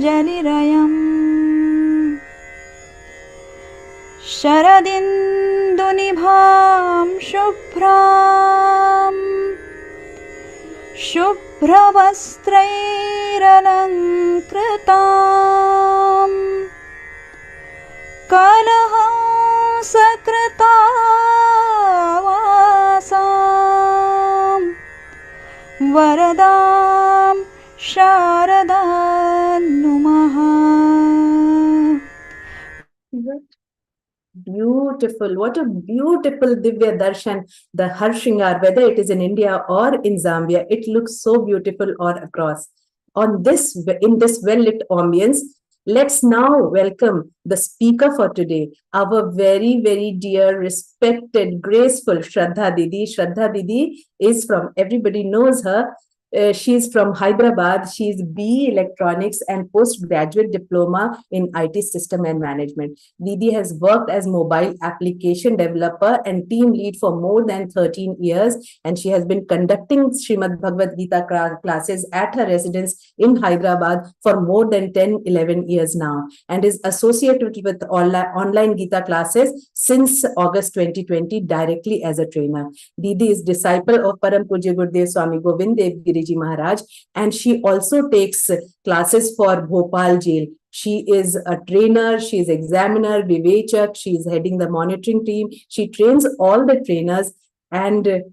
Pratyambrajalilayam Sharadindunibham Shubhram Shubhravastrairalankratam Kalahasakritavasam Varadam Sharadam Numaha. Beautiful. What a beautiful Divya Darshan, the Harshingar, whether it is in India or in Zambia, it looks so beautiful all across. In this well-lit ambience, let's now welcome the speaker for today, our very, very dear, respected, graceful Shraddha Didi. Shraddha Didi is from, everybody knows her. She's from Hyderabad. She's BE Electronics and postgraduate diploma in IT system and management. Didi has worked as mobile application developer and team lead for more than 13 years. And she has been conducting Śrīmad-Bhagavadgītā classes at her residence in Hyderabad for more than 10-11 years now, and is associated with online Gita classes since August 2020 directly as a trainer. Didi is disciple of Param Pujya Gurudev Swami Govind Dev Giri Ji Maharaj, and she also takes classes for Bhopal Jail. She is a trainer, she is examiner, Vivechak, she is heading the monitoring team. She trains all the trainers and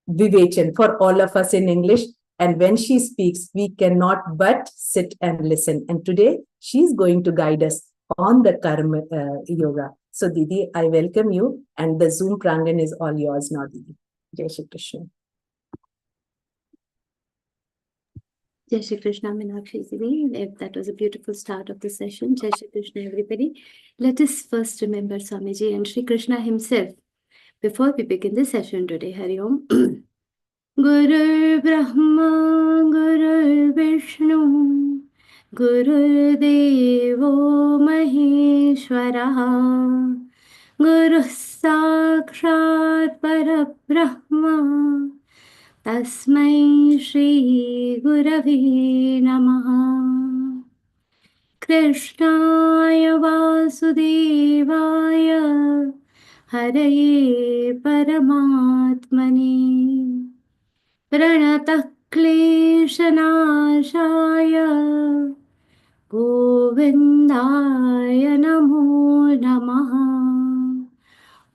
Vivechan for all of us in English. And when she speaks, we cannot but sit and listen. And today, she's going to guide us on the Karma Yoga. So, Didi, I welcome you, and the Zoom prangan is all yours now, Didi. Jai Shri Krishna. Jai Shri Krishna, Meenakshi Didi. That was a beautiful start of the session. Jai Shri Krishna, everybody. Let us first remember Swamiji and Shri Krishna himself before we begin the session today. Hari Om. Guru Brahma, Guru Vishnu, Guru Devo Maheshwara, Guru Sakshat Parabrahma, Tasmai Shri Gurave Namaha. Krishnaya Vasudevaya Haraye Paramatmane Pranatah Kleshanashaya Govindaya Namo Namaha.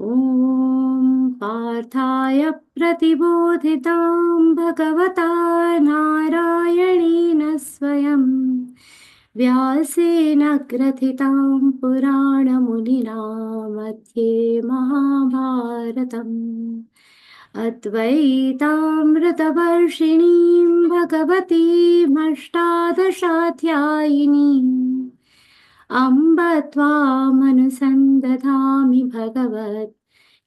Om Parthaya Pratibodhitam Bhagavata Narayanena Swayam Vyasena Grathitam Purana Munina Madhye Mahabharatam Advaitamritavarshiniim Bhagavati Mashtadashatyayiniim Amba Tvam Anusandadhami Bhagavad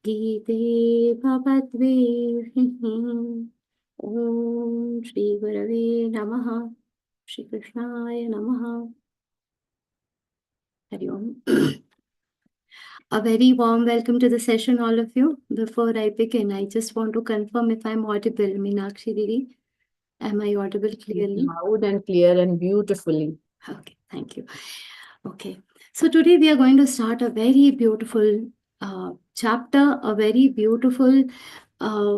Gite Bhavatvehi. Om Shri Gurave Namaha. Shri Krishnaya Namaha. Hari Om. A very warm welcome to the session, all of you. Before I begin, I just want to confirm if I'm audible, Meenakshi Didi. Am I audible clearly? Loud and clear and beautifully. Okay, thank you. Okay, so today we are going to start a very beautiful chapter, a very beautiful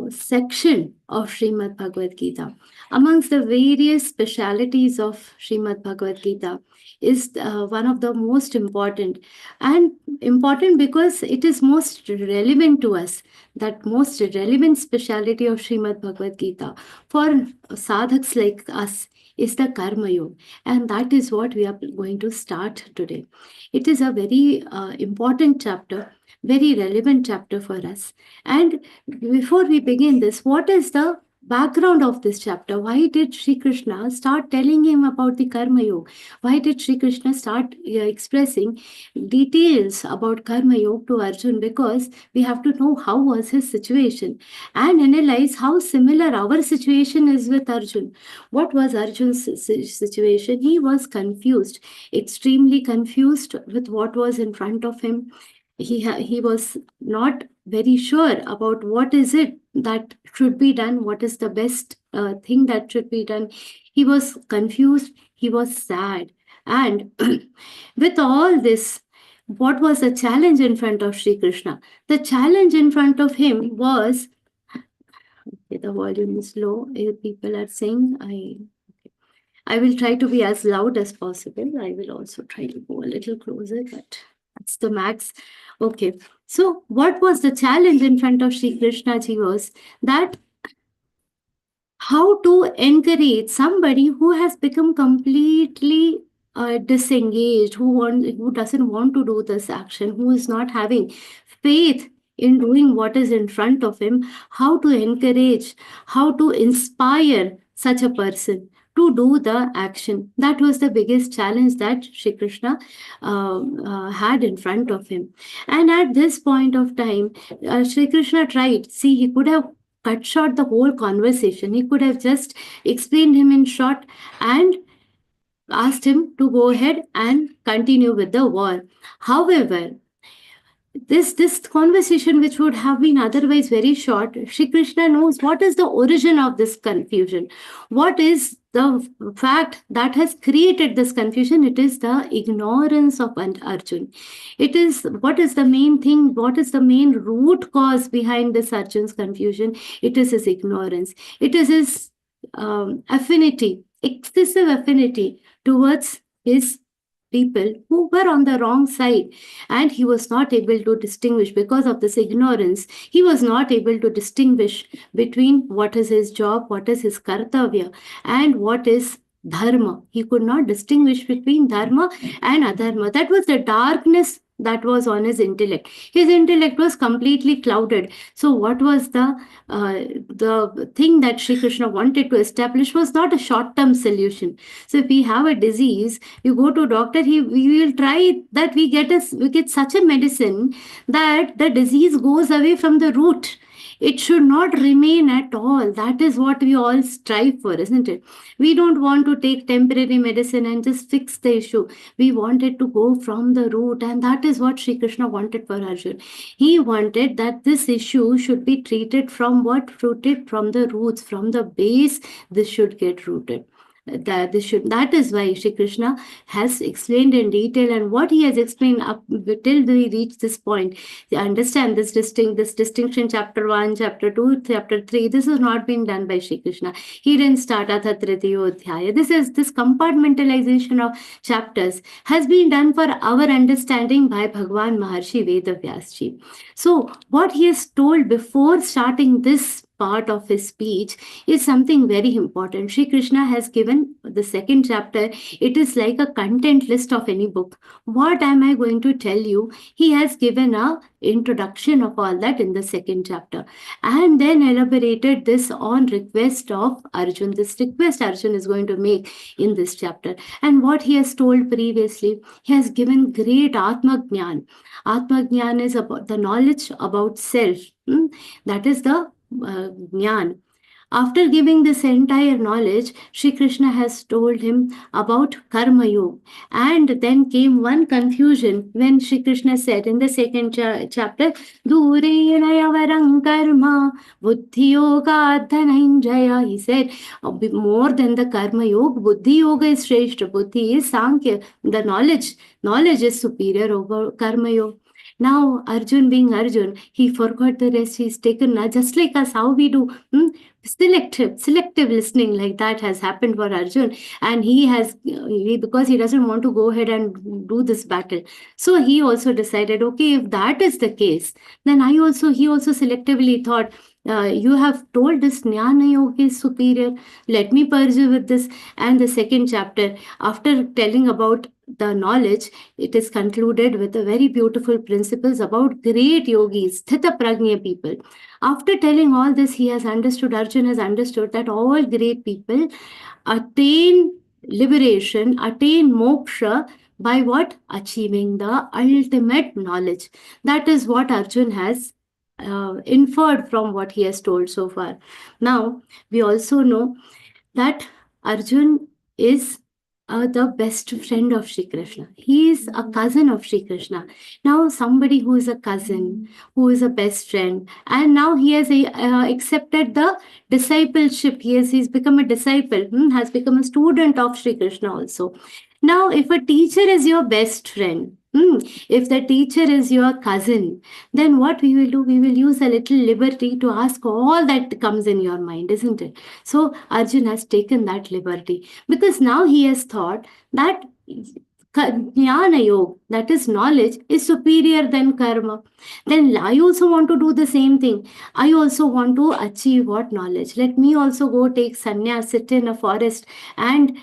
section of Śrīmad-Bhagavadgītā. Amongst the various specialities of Śrīmad-Bhagavadgītā is one of the most important, and important because it is most relevant to us. That most relevant speciality of Śrīmad-Bhagavadgītā for sadhaks like us is the Karma Yoga, and that is what we are going to start today. It is a very important chapter, very relevant chapter for us. And before we begin this, what is the background of this chapter? Why did Shri Krishna start telling him about the Karma Yoga? Why did Shri Krishna start expressing details about Karma Yoga to Arjun? Because we have to know how was his situation and analyze how similar our situation is with Arjun. What was Arjun's situation? He was confused, extremely confused with what was in front of him. He was not very sure about what is it that should be done, what is the best thing that should be done. He was confused. He was sad. And with all this, what was the challenge in front of Sri Krishna? The challenge in front of him was, okay, the volume is low. People are saying, I will try to be as loud as possible. I will also try to go a little closer, but that's the max. Okay. So what was the challenge in front of Sri Krishna ji was that how to encourage somebody who has become completely disengaged, who doesn't want to do this action, who is not having faith in doing what is in front of him, how to encourage, how to inspire such a person to do the action. That was the biggest challenge that Shri Krishna had in front of him. And at this point of time, Shri Krishna tried. See, he could have cut short the whole conversation. He could have just explained him in short and asked him to go ahead and continue with the war. However, this conversation, which would have been otherwise very short, Shri Krishna knows what is the origin of this confusion. What is the fact that has created this confusion? It is the ignorance of Arjun. It is, what is the main thing? What is the main root cause behind this Arjun's confusion? It is his ignorance. It is his affinity, excessive affinity towards his people who were on the wrong side, and he was not able to distinguish. Because of this ignorance, he was not able to distinguish between what is his job, what is his kartavya, and what is dharma. He could not distinguish between dharma and adharma. That was the darkness that was on his intellect. His intellect was completely clouded. So what was the thing that Shri Krishna wanted to establish was not a short-term solution. So if we have a disease, you go to doctor, we will try that we get such a medicine that the disease goes away from the root. It should not remain at all. That is what we all strive for, isn't it? We don't want to take temporary medicine and just fix the issue. We want it to go from the root, and that is what Shri Krishna wanted for Arjun. He wanted that this issue should be treated from rooted from the roots, from the base. This should get rooted. That is why Shri Krishna has explained in detail, and what he has explained up till we reach this point. You understand this distinction, chapter 1, chapter 2, chapter 3. This has not been done by Shri Krishna. He didn't start Atha Tritiyodhyaya. This compartmentalization of chapters has been done for our understanding by Bhagwan Maharshi Vedavyas Ji. So what he has told before starting this part of his speech is something very important. Shri Krishna has given the second chapter. It is like a content list of any book. What am I going to tell you? He has given a introduction of all that in the second chapter, and then elaborated this on request of Arjun. This request Arjun is going to make in this chapter. And what he has told previously, he has given great Atma Jnana. Atma Jnana is about the knowledge about self. That is the Jnana. After giving this entire knowledge, Shri Krishna has told him about Karma Yoga. And then came one confusion when Shri Krishna said in the second chapter, Durena yavarang karma buddhi yoga dhananjaya. He said, more than the Karma Yoga, Buddhi Yoga is Shreshta. Buddhi is Sankhya. The knowledge is superior over Karma Yoga. Now, Arjun being Arjun, he forgot the rest. He's taken, just like us, how we do selective listening, like that has happened for Arjun. And because he doesn't want to go ahead and do this battle. So he also decided, okay, if that is the case, then he also selectively thought, you have told this Jnana Yoga is superior. Let me pursue with this. And the second chapter, after telling about the knowledge, it is concluded with a very beautiful principles about great yogis, Sthita Prajna people. After telling all this, Arjun has understood that all great people attain liberation, attain moksha by what? Achieving the ultimate knowledge. That is what Arjun has inferred from what he has told so far. Now, we also know that Arjun is the best friend of Shri Krishna. He is a cousin of Shri Krishna. Now, somebody who is a cousin, who is a best friend, and now he has accepted the discipleship. He's become a disciple, has become a student of Shri Krishna also. Now, if a teacher is your best friend, if the teacher is your cousin, then what we will do? We will use a little liberty to ask all that comes in your mind, isn't it? So Arjun has taken that liberty because now he has thought that Jnana Yoga, that is knowledge, is superior than karma. Then I also want to do the same thing. I also want to achieve what knowledge. Let me also go take sannyas, sit in a forest and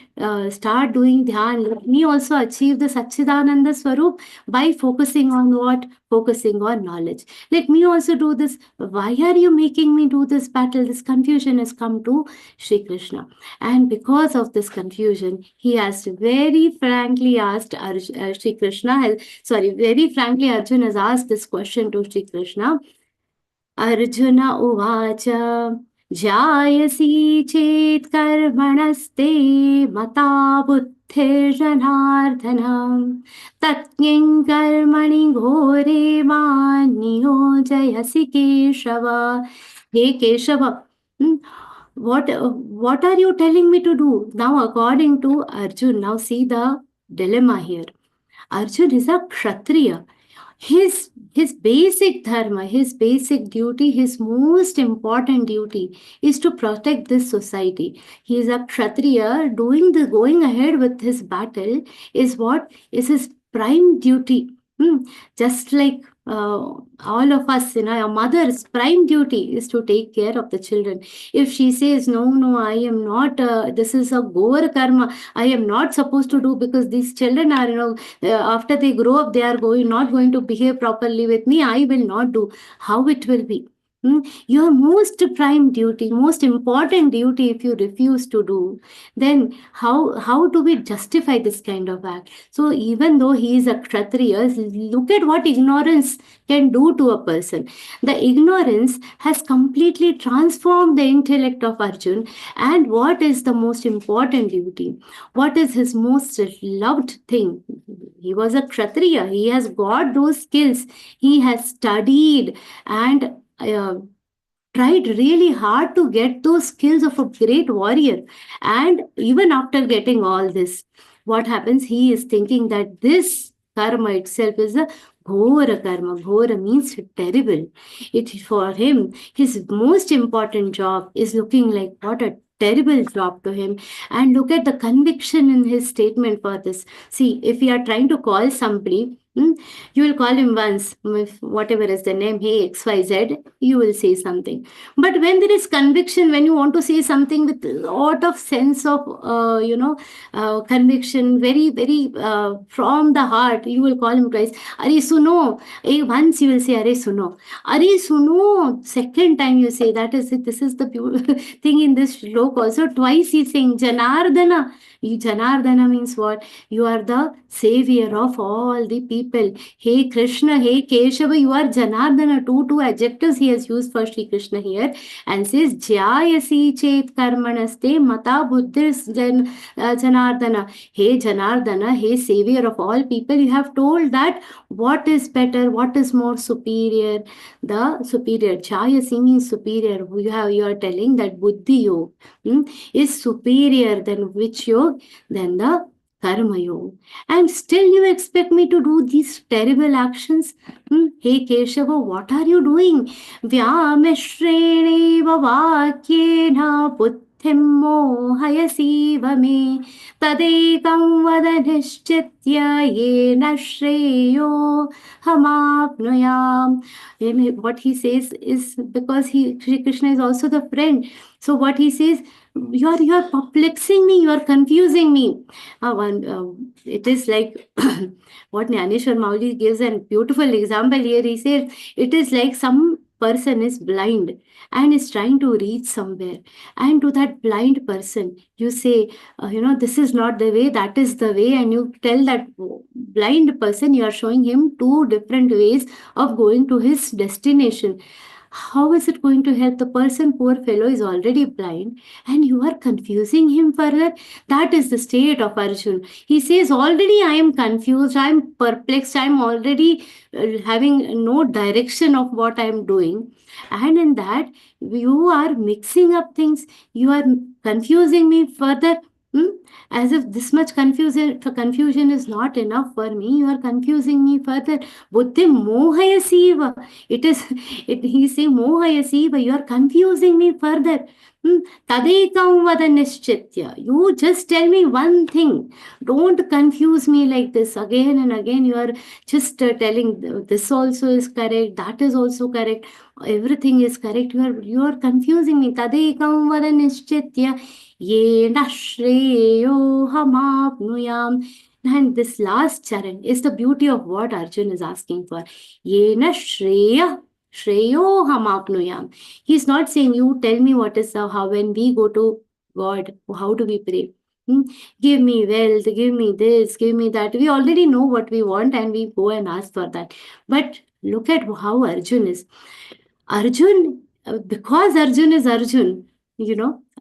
start doing dhyan. Let me also achieve the Satchidananda Swarup by focusing on what? Focusing on knowledge. Let me also do this. Why are you making me do this battle? This confusion has come to Shri Krishna. And because of this confusion, he has very frankly asked Shri Krishna, very frankly, Arjun has asked this question to Shri Krishna. Arjuna uvacha jayasi chet karmanaste mata buddhirjanardhanam tatnyam karmani ghore manyo jayasi Keshava. Hey Keshava, what are you telling me to do? Now, according to Arjun, now see the dilemma here. Arjun is a Kshatriya. His basic dharma, his basic duty, his most important duty is to protect this society. He is a Kshatriya. Going ahead with his battle is what is his prime duty. Just like all of us, a mother's prime duty is to take care of the children. If she says, no, I am not, this is a Gaur karma, I am not supposed to do because these children are, after they grow up, they are not going to behave properly with me, I will not do. How it will be? Your most prime duty, most important duty, if you refuse to do, then how do we justify this kind of act? So even though he is a Kshatriya, look at what ignorance can do to a person. The ignorance has completely transformed the intellect of Arjun. And what is the most important duty? What is his most loved thing? He was a Kshatriya. He has got those skills. He has studied and tried really hard to get those skills of a great warrior. And even after getting all this, what happens? He is thinking that this karma itself is a Ghora karma. Ghora means terrible. For him, his most important job is looking like what a terrible job to him. And look at the conviction in his statement for this. See, if we are trying to call somebody, you will call him once, whatever is the name, hey, XYZ, you will say something. But when there is conviction, when you want to say something with a lot of sense of, conviction, very, very from the heart, you will call him twice. Are suno. Once you will say, Are suno. Are suno. Second time you say, that is it. This is the beautiful thing in this shloka also. Twice he is saying, Janardana. Janardana means what? You are the savior of all the people. Hey Krishna, hey Keshava, you are Janardana. Two adjectives he has used for Shri Krishna here, and says Jayasi chet karmanaste mata buddhis Janardana. Hey Janardana, hey savior of all people, you have told that what is better, what is more superior. The superior, Jayasi means superior. You are telling that Buddhi Yoga is superior than which yoga? Than the Karma Yoga. And still you expect me to do these terrible actions? Hey Keshava, what are you doing? Vyameshrene vakyena buddhim mohayasiva me tadekam vada nishchitya yena shreyo hamapnuyam. What he says is because Shri Krishna is also the friend. So what he says, you are perplexing me, you are confusing me. It is like what Jnaneshwar Mauli gives a beautiful example here. He says it is like some person is blind and is trying to reach somewhere, and to that blind person you say, this is not the way, that is the way, and you tell that blind person, you are showing him two different ways of going to his destination. How is it going to help? The person, poor fellow, is already blind and you are confusing him further. That is the state of Arjun. He says, already I am confused, I am perplexed, I am already having no direction of what I am doing. And in that, you are mixing up things, you are confusing me further. As if this much confusion is not enough for me, you are confusing me further. Buddhi mohayasiva. He say mohayasiva, you are confusing me further. Tadekam vada nishchitya. You just tell me one thing. Don't confuse me like this again and again. You are just telling this also is correct, that is also correct, everything is correct. You are confusing me. Tadekam vada nishchitya. Yena shreyo hamapnuyam. And this last charan is the beauty of what Arjun is asking for. Yena shreya. Shreyo hamapnuyam. He's not saying, you tell me what is how when we go to God, how do we pray? Give me wealth, give me this, give me that. We already know what we want and we go and ask for that. But look at how Arjun is. Arjun, because Arjun is Arjun,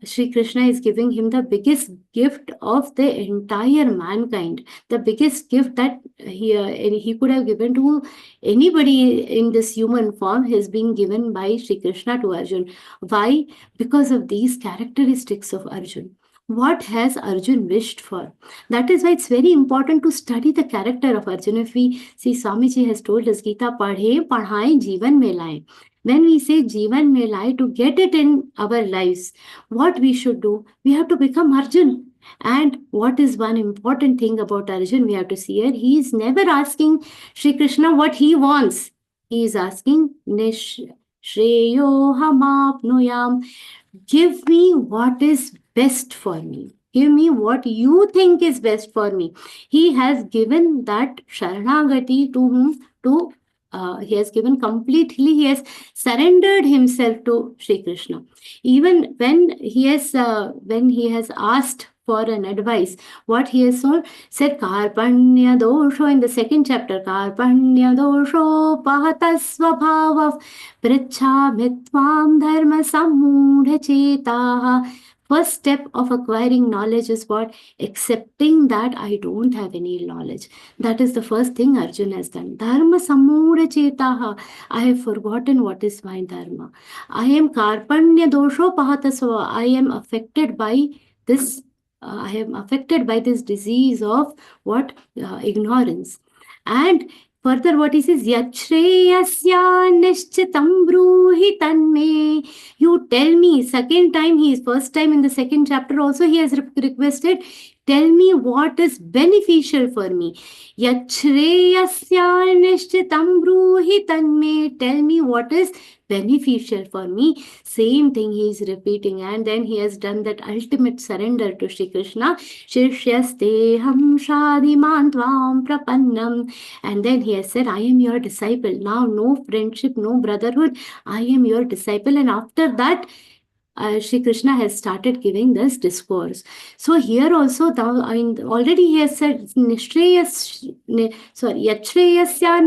Sri Krishna is giving him the biggest gift of the entire mankind, the biggest gift that he could have given to anybody in this human form has been given by Sri Krishna to Arjun. Why? Because of these characteristics of Arjun. What has Arjun wished for? That is why it's very important to study the character of Arjun. If we see, Swamiji has told us, Geeta padhe, padhaye, jeevan mein laye. When we say Jeevan mein laye, to get it in our lives, what we should do, we have to become Arjun. And what is one important thing about Arjun we have to see here? He is never asking Sri Krishna what he wants. He is asking Shreyo hamapnuyam. Give me what is best for me. Give me what you think is best for me. He has given that Sharanagati to whom? He has given completely, he has surrendered himself to Sri Krishna. Even when he has asked for an advice, what he has said, Karpanya dosho in the second chapter, Karpanya dosho pahatasvabhavav prachhamitvam dharma samudha chetaha. First step of acquiring knowledge is what? Accepting that I don't have any knowledge. That is the first thing Arjun has done. Dharma samudha chetaha. I have forgotten what is my dharma. I am karpanya dosho pahatasva. I am affected by this. I am affected by this disease of what? Ignorance. And further, what he says, Yachreyasya nishchitam bruhi tanme. You tell me, first time in the second chapter also he has requested, tell me what is beneficial for me. Yachreyasya nishchitam bruhi tanme. Tell me what is beneficial for me. Same thing he is repeating, and then he has done that ultimate surrender to Shri Krishna. Shirshyaste shadiman tvam prapannam. And then he has said, I am your disciple. Now no friendship, no brotherhood. I am your disciple. And after that, Shri Krishna has started giving this discourse. So here also, already he has said, Yachreyasya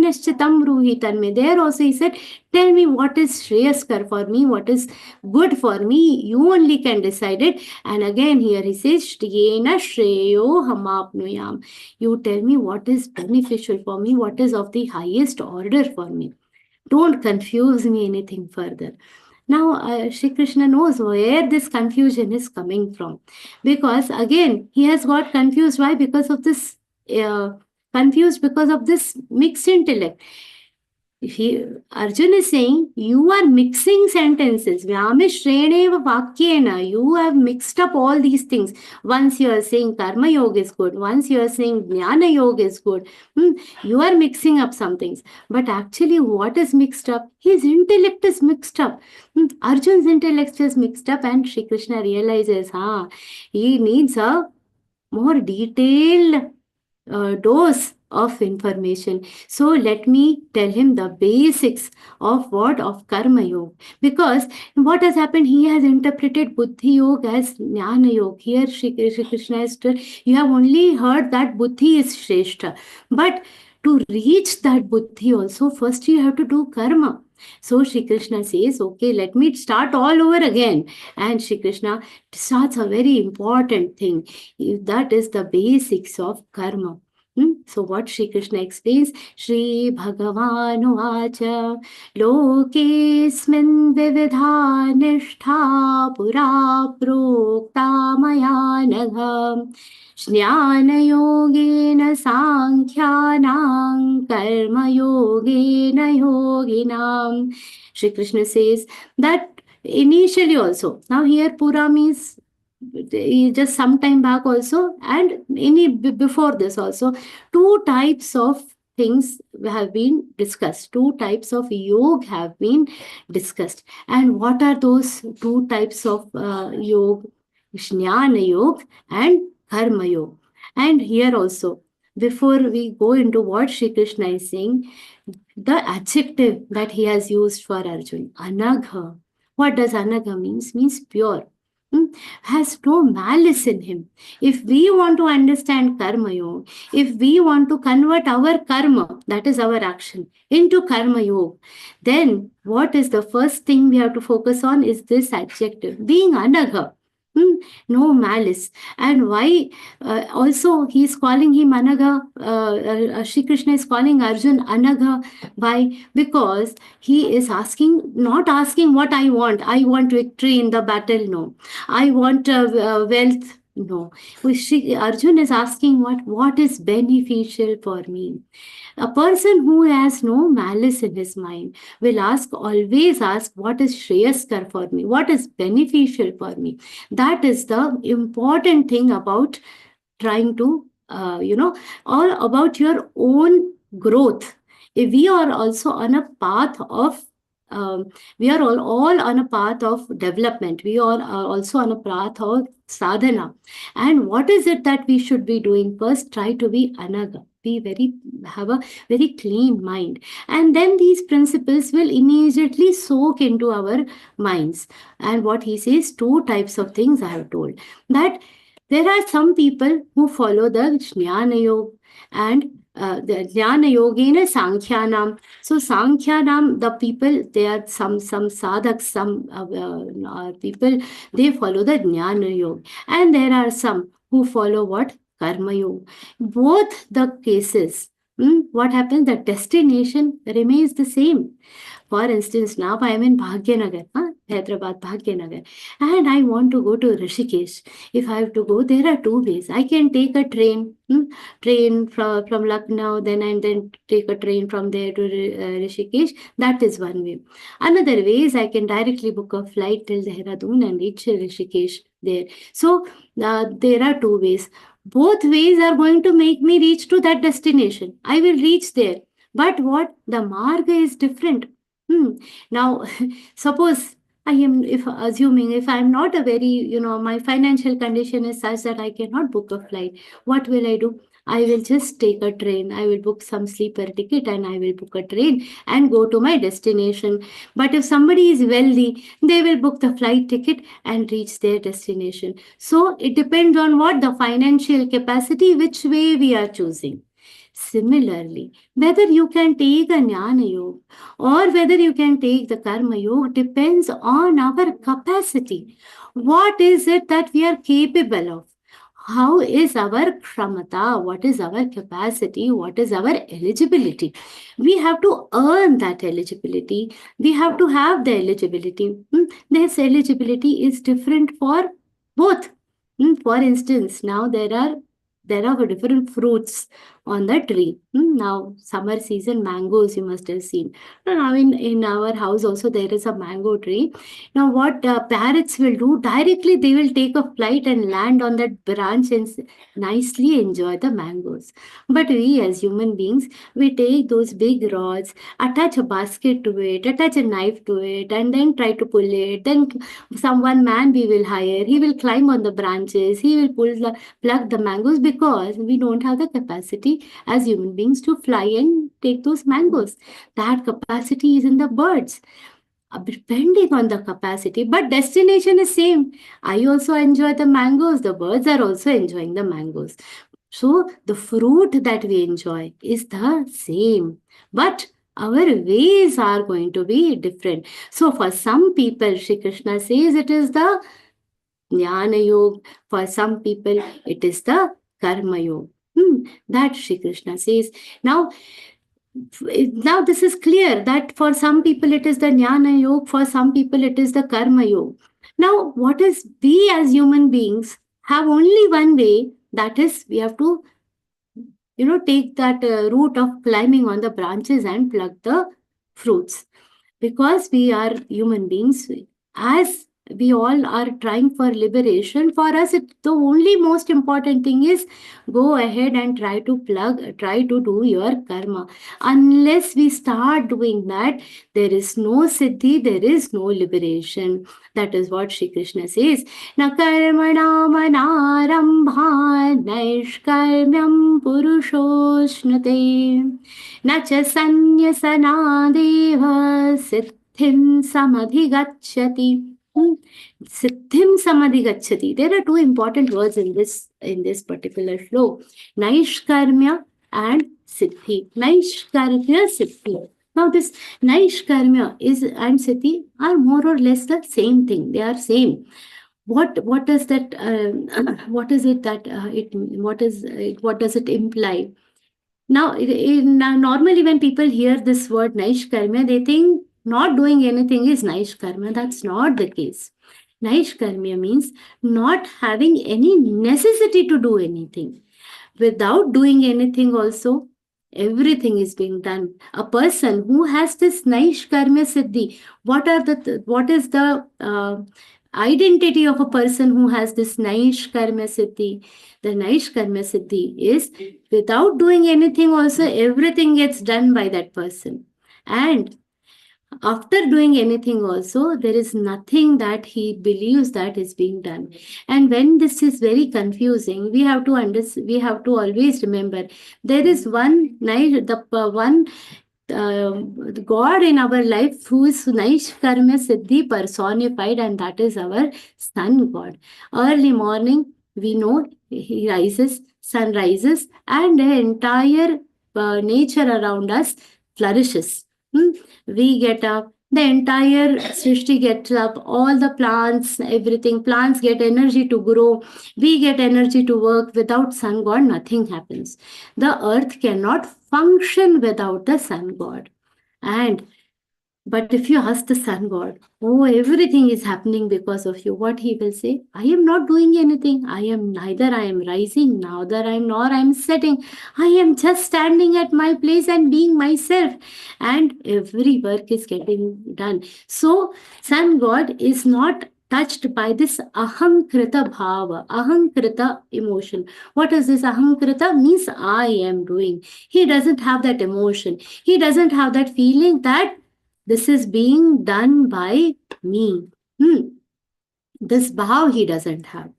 nishchitam bruhi tanme. There also he said, tell me what is shreyaskar for me, what is good for me. You only can decide it. And again here he says, Yena shreyo hamapnuyam. You tell me what is beneficial for me, what is of the highest order for me. Don't confuse me anything further. Now, Shri Krishna knows where this confusion is coming from. Because again, he has got confused. Why? Because of this, because of this mixed intellect. Arjun is saying, you are mixing sentences. Vyamishreneva vakyena. You have mixed up all these things. Once you are saying karma yoga is good. Once you are saying jnana yoga is good. You are mixing up some things. But actually, what is mixed up? His intellect is mixed up. Arjun's intellect is mixed up, and Shri Krishna realizes, he needs a more detailed dose of information. So let me tell him the basics of what? Of karma yoga. Because what has happened, he has interpreted buddhi yoga as jnana yoga. Here Shri Krishna has told, you have only heard that buddhi is shrestha. But to reach that buddhi also, first you have to do karma. So Shri Krishna says, okay, let me start all over again. And Shri Krishna starts a very important thing. That is the basics of karma. So what Shri Krishna explains, Shri Bhagavanu Vacha Lokesmin Vividha Nishtha Pura Prokta Maya Nagham Jnana-yogena Sankhyanam Karma Yogena Yoginam. Shri Krishna says that initially also, now here Pura means just some time back also, and before this also, two types of things have been discussed. Two types of yoga have been discussed. And what are those two types of yoga? Jnana yoga and karma yoga. And here also, before we go into what Shri Krishna is saying, the adjective that he has used for Arjun, anagha. What does anagha means? Means pure. Has no malice in him. If we want to understand karma yoga, if we want to convert our karma, that is our action, into karma yoga, then what is the first thing we have to focus on is this adjective, being anagha. No malice. And why also he is calling him Anaga, Shri Krishna is calling Arjun Anaga. Why? Because he is not asking what I want victory in the battle, no. I want wealth, no. Arjun is asking what is beneficial for me. A person who has no malice in his mind will always ask what is Shreyaskar for me, what is beneficial for me. That is the important thing about trying to, all about your own growth. If we are also on a path of we are all on a path of development. We all are also on a path of sadhana. And what is it that we should be doing? First, try to be anaga. Have a very clean mind. And then these principles will immediately soak into our minds. And what he says, two types of things I have told. That there are some people who follow the Jnana Yoga and the Jnana Yogena Sankhyanam. So Sankhyanam, the people, they are some sadhaks, some people, they follow the Jnana Yoga. And there are some who follow what? Karma Yoga. Both the cases, what happens? The destination remains the same. For instance, now I am in Bhagyanagar, Hyderabad, Bhagyanagar, and I want to go to Rishikesh. If I have to go, there are two ways. I can take a train from Lucknow, then take a train from there to Rishikesh. That is one way. Another way is I can directly book a flight till Dehradun and reach Rishikesh there. So there are two ways. Both ways are going to make me reach to that destination. I will reach there. But what? The marga is different. Now, suppose if I'm not a very, my financial condition is such that I cannot book a flight, what will I do? I will just take a train. I will book some sleeper ticket and I will book a train and go to my destination. But if somebody is wealthy, they will book the flight ticket and reach their destination. So it depends on what the financial capacity, which way we are choosing. Similarly, whether you can take a Jnana Yoga or whether you can take the Karma Yoga depends on our capacity. What is it that we are capable of? How is our kramata? What is our capacity? What is our eligibility? We have to earn that eligibility. We have to have the eligibility. This eligibility is different for both. For instance, now there are different fruits on the tree. Now, summer season mangoes, you must have seen. Now, in our house also, there is a mango tree. Now, what parrots will do, directly they will take a flight and land on that branch and nicely enjoy the mangoes. But we as human beings, we take those big rods, attach a basket to it, attach a knife to it, and then try to pull it. Then one man we will hire, he will climb on the branches, he will pluck the mangoes because we don't have the capacity as human beings to fly and take those mangoes. That capacity is in the birds. Depending on the capacity, but destination is same. I also enjoy the mangoes. The birds are also enjoying the mangoes. So the fruit that we enjoy is the same. But Our ways are going to be different. So for some people, Shri Krishna says it is the Jnana Yoga. For some people, it is the Karma Yoga. That Shri Krishna says. Now this is clear that for some people it is the Jnana Yoga, for some people it is the Karma Yoga. Now, what is we as human beings have only one way, that is we have to take that route of climbing on the branches and pluck the fruits. Because we are human beings, as we all are trying for liberation, for us the only most important thing is go ahead and try to do your karma. Unless we start doing that, there is no siddhi, there is no liberation. That is what Shri Krishna says. Na karmana manarambha naishkarmyam purushoshnate na cha sanyasana siddhim samadhigacchati. Siddhim samadhigacchati. There are two important words in this particular flow. Naishkarmya and siddhi. Naishkarmya, siddhi. Now this naishkarmya and siddhi are more or less the same thing. They are same. What does that? What is it that what does it imply? Now, normally when people hear this word naishkarmya, they think not doing anything is naishkarmya. That's not the case. Naishkarmya means not having any necessity to do anything. Without doing anything also, everything is being done. A person who has this naishkarmya siddhi, what is the identity of a person who has this naishkarmya siddhi? The naishkarmya siddhi is without doing anything also, everything gets done by that person. And after doing anything also, there is nothing that he believes that is being done. And when this is very confusing, we have to always remember there is one God in our life who is naishkarmya siddhi personified, and that is our sun god. Early morning, we know he rises, sun rises, and the entire nature around us flourishes. We get up, the entire Srishti gets up, all the plants, everything, plants get energy to grow, we get energy to work. Without sun god, nothing happens. The earth cannot function without the sun god. But if you ask the sun god, oh, everything is happening because of you, what he will say? I am not doing anything. Neither I am rising, nor I am setting. I am just standing at my place and being myself. And every work is getting done. So, sun god is not touched by this ahankrita bhava, ahankrita emotion. What is this ahankrita? Means I am doing. He doesn't have that emotion. He doesn't have that feeling that this is being done by me. This bhav he doesn't have.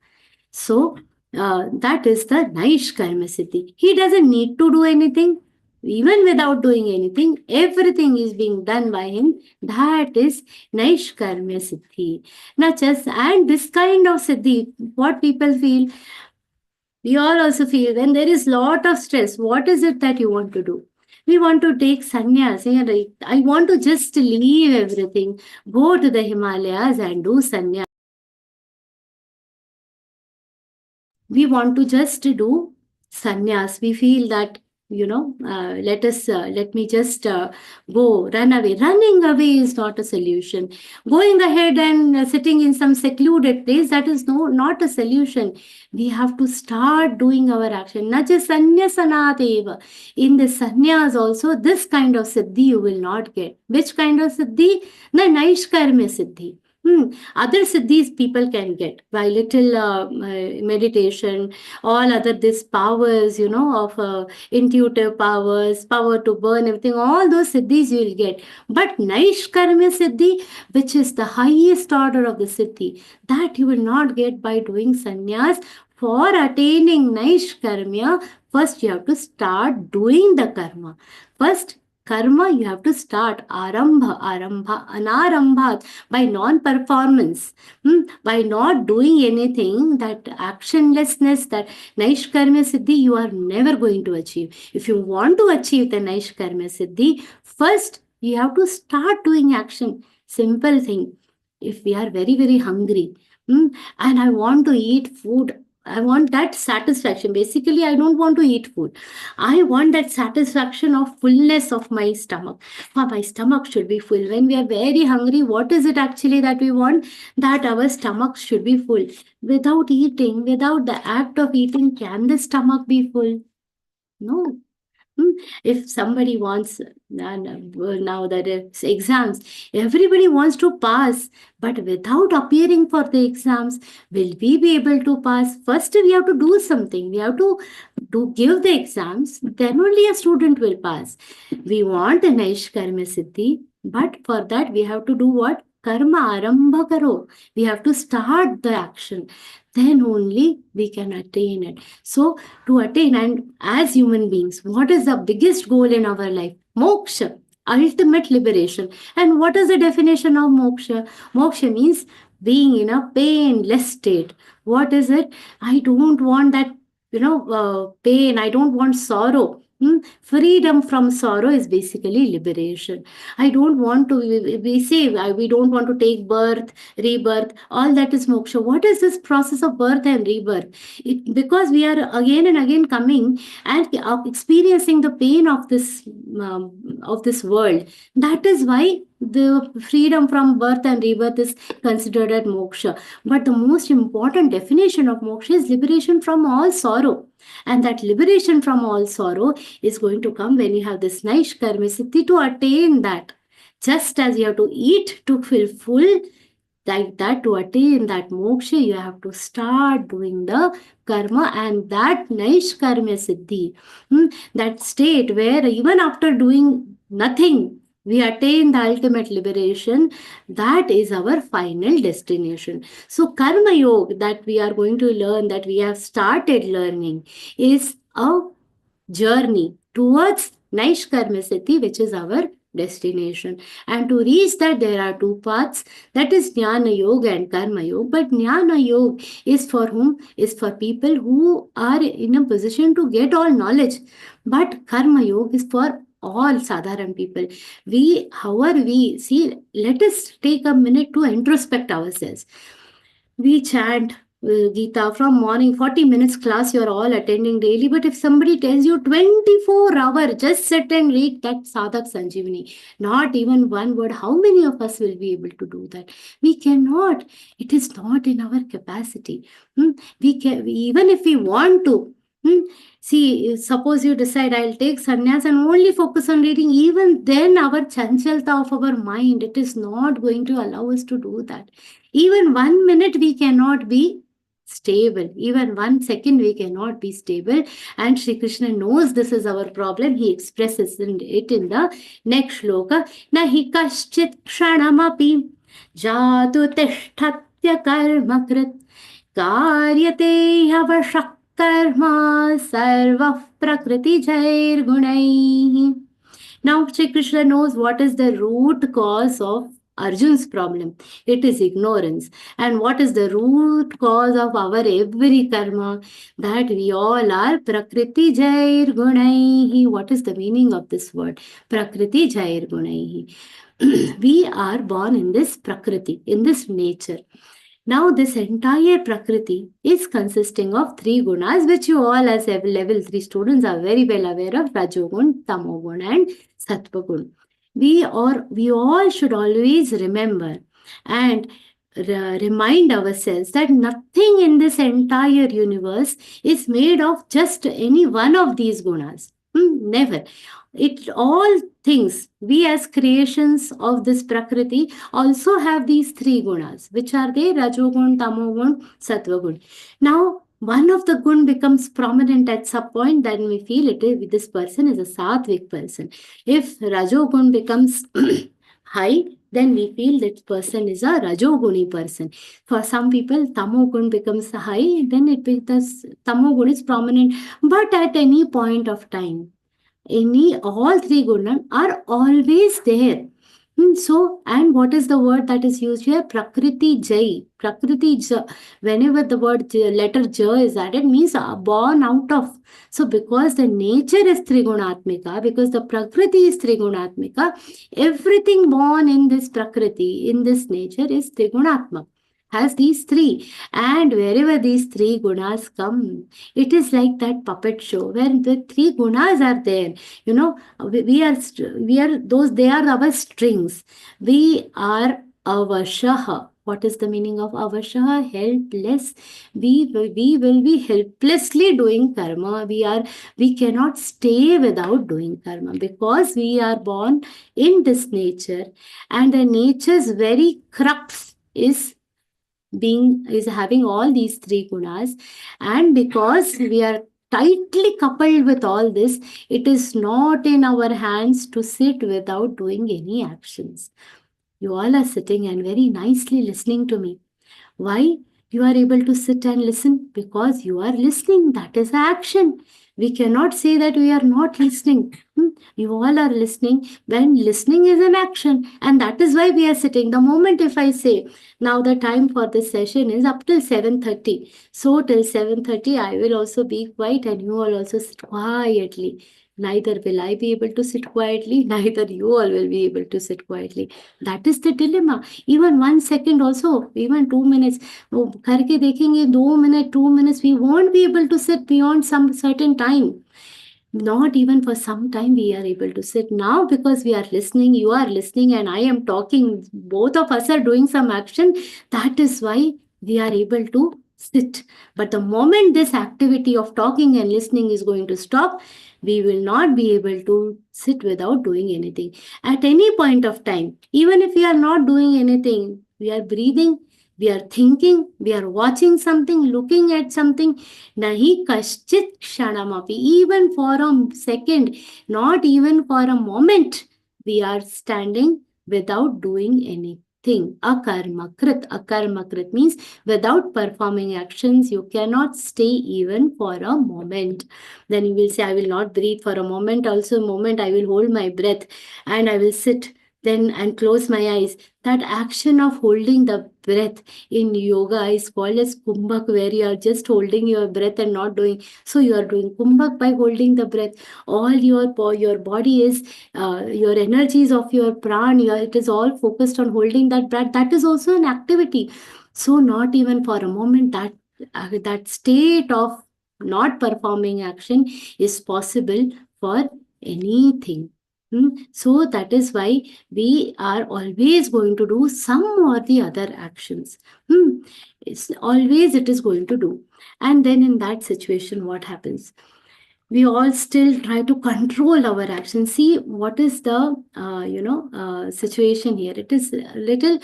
So that is the naishkarmya siddhi. He doesn't need to do anything. Even without doing anything, everything is being done by him. That is naishkarmya siddhi. And this kind of siddhi, what people feel, we all also feel when there is lot of stress, what is it that you want to do? We want to take sannyas. I want to just leave everything, go to the Himalayas and do sannyas. We want to just do sannyas. We feel that, let me just go, run away. Running away is not a solution. Going ahead and sitting in some secluded place, that is not a solution. We have to start doing our action. Naja sannyasanaateva. In the sannyas also, this kind of siddhi you will not get. Which kind of siddhi? The naishkarmya siddhi. Other siddhis people can get by little meditation, all other these powers, of intuitive powers, power to burn everything, all those siddhis you will get. But naishkarmya siddhi, which is the highest order of the siddhi, that you will not get by doing sannyas. For attaining naishkarmya, first you have to start doing the karma. First, Karma, you have to start. Arambha, arambha, anarambha, by non-performance, by not doing anything, that actionlessness, that Naishkarmya Siddhi, you are never going to achieve. If you want to achieve the Naishkarmya Siddhi, first you have to start doing action. Simple thing. If we are very, very hungry, and I want to eat food, I want that satisfaction. Basically, I don't want to eat food. I want that satisfaction of fullness of my stomach. My stomach should be full. When we are very hungry, what is it actually that we want? That our stomach should be full. Without eating, without the act of eating, can the stomach be full? No. If somebody wants, now that it's exams, everybody wants to pass, but without appearing for the exams, will we be able to pass? First, we have to do something. We have to give the exams, then only a student will pass. We want a Naishkarmya Siddhi, but for that we have to do what? Karma arambha karo. We have to start the action. Then only we can attain it. So to attain, and as human beings, what is the biggest goal in our life? Moksha, ultimate liberation. And what is the definition of moksha? Moksha means being in a painless state. What is it? I don't want that, pain. I don't want sorrow. Freedom from sorrow is basically liberation. I don't want to, we say, we don't want to take birth, rebirth, all that is moksha. What is this process of birth and rebirth? Because we are again and again coming and experiencing the pain of this world. That is why the freedom from birth and rebirth is considered as moksha. But the most important definition of moksha is liberation from all sorrow. And that liberation from all sorrow is going to come when you have this Naishkarmya Siddhi. To attain that, just as you have to eat to feel full, like that, to attain that moksha, you have to start doing the karma, and that Naishkarmya Siddhi, that state where even after doing nothing, we attain the ultimate liberation. That is our final destination. So Karma Yoga that we are going to learn, that we have started learning, is a journey towards Naishkarmya Siddhi, which is our destination. And to reach that, there are two paths, that is Jnana Yoga and Karma Yoga. But Jnana Yoga is for whom? Is for people who are in a position to get all knowledge. But Karma Yoga is for all sadharan people. However we see, let us take a minute to introspect ourselves. We chant Geeta from morning, 40 minutes class you are all attending daily, but if somebody tells you 24 hours, just sit and read that Sadhak Sanjeevani, not even one word, how many of us will be able to do that? We cannot. It is not in our capacity. Even if we want to, see, suppose you decide I'll take sannyas and only focus on reading, even then our chanchalta of our mind, it is not going to allow us to do that. Even 1 minute we cannot be stable. Even 1 second we cannot be stable. And Shri Krishna knows this is our problem. He expresses it in the next shloka. Nahi kaschit kshanamapi jatu tishthatya karma krit karyate yavashak karma sarva prakriti jair gunai. Now Shri Krishna knows what is the root cause of Arjun's problem. It is ignorance. And what is the root cause of our every karma? That we all are Prakriti Jair Gunaihi. What is the meaning of this word? Prakriti Jair Gunaihi. We are born in this Prakriti, in this nature. Now this entire Prakriti is consisting of 3 gunas, which you all as level 3 students are very well aware of: Rajogun, Tamogun and Sattvagun. We all should always remember and remind ourselves that nothing in this entire universe is made of just any one of these gunas. Never. All things, we as creations of this Prakriti also have these 3 gunas, which are they: Rajogun, Tamogun, Sattvagun. Now, one of the gun becomes prominent at some point, then we feel this person is a sattvic person. If Rajogun becomes high, then we feel that person is a Rajoguni person. For some people, Tamogun becomes high, then Tamogun is prominent. But at any point of time, all three gunas are always there. So, and what is the word that is used here? Prakriti Jai. Prakriti Jai. Whenever the word letter J is added, means born out of. So, because the nature is Trigunatmika, because the Prakriti is Trigunatmika, everything born in this Prakriti, in this nature, is Trigunatmaka. Has these three. And wherever these three gunas come, it is like that puppet show where the three gunas are there. You know, we are those, they are our strings. We are avashaha. What is the meaning of avashaha? Helpless. We will be helplessly doing karma. We cannot stay without doing karma because we are born in this nature, and the nature's very crux is having all these three gunas. And because we are tightly coupled with all this, it is not in our hands to sit without doing any actions. You all are sitting and very nicely listening to me. Why you are able to sit and listen? Because you are listening. That is action. We cannot say that we are not listening. You all are listening. When listening is an action, and that is why we are sitting. The moment if I say, now the time for this session is up till 7:30. So till 7:30, I will also be quiet and you all also sit quietly. Neither will I be able to sit quietly, neither you all will be able to sit quietly. That is the dilemma. Even 1 second also, even 2 minutes, वो करके देखेंगे 2 minutes, 2 minutes, we won't be able to sit beyond some certain time. Not even for some time we are able to sit. Now because we are listening, you are listening, and I am talking, both of us are doing some action. That is why we are able to sit. But the moment this activity of talking and listening is going to stop, we will not be able to sit without doing anything. At any point of time, even if we are not doing anything, we are breathing, we are thinking, we are watching something, looking at something. Nahi kaschit kshanamapi, even for a second, not even for a moment, we are standing without doing anything. Akarmakrit means without performing actions, you cannot stay even for a moment. Then you will say, I will not breathe for a moment. Also, a moment I will hold my breath and I will sit then and close my eyes. That action of holding the breath in yoga is called as kumbhak, where you are just holding your breath and not doing. So you are doing kumbhak by holding the breath. All your body is, your energies of your prana, it is all focused on holding that breath. That is also an activity. So not even for a moment that state of not performing action is possible for anything. So that is why we are always going to do some or the other actions. It's always it is going to do. And then in that situation, what happens? We all still try to control our actions. See, what is the situation here? It is a little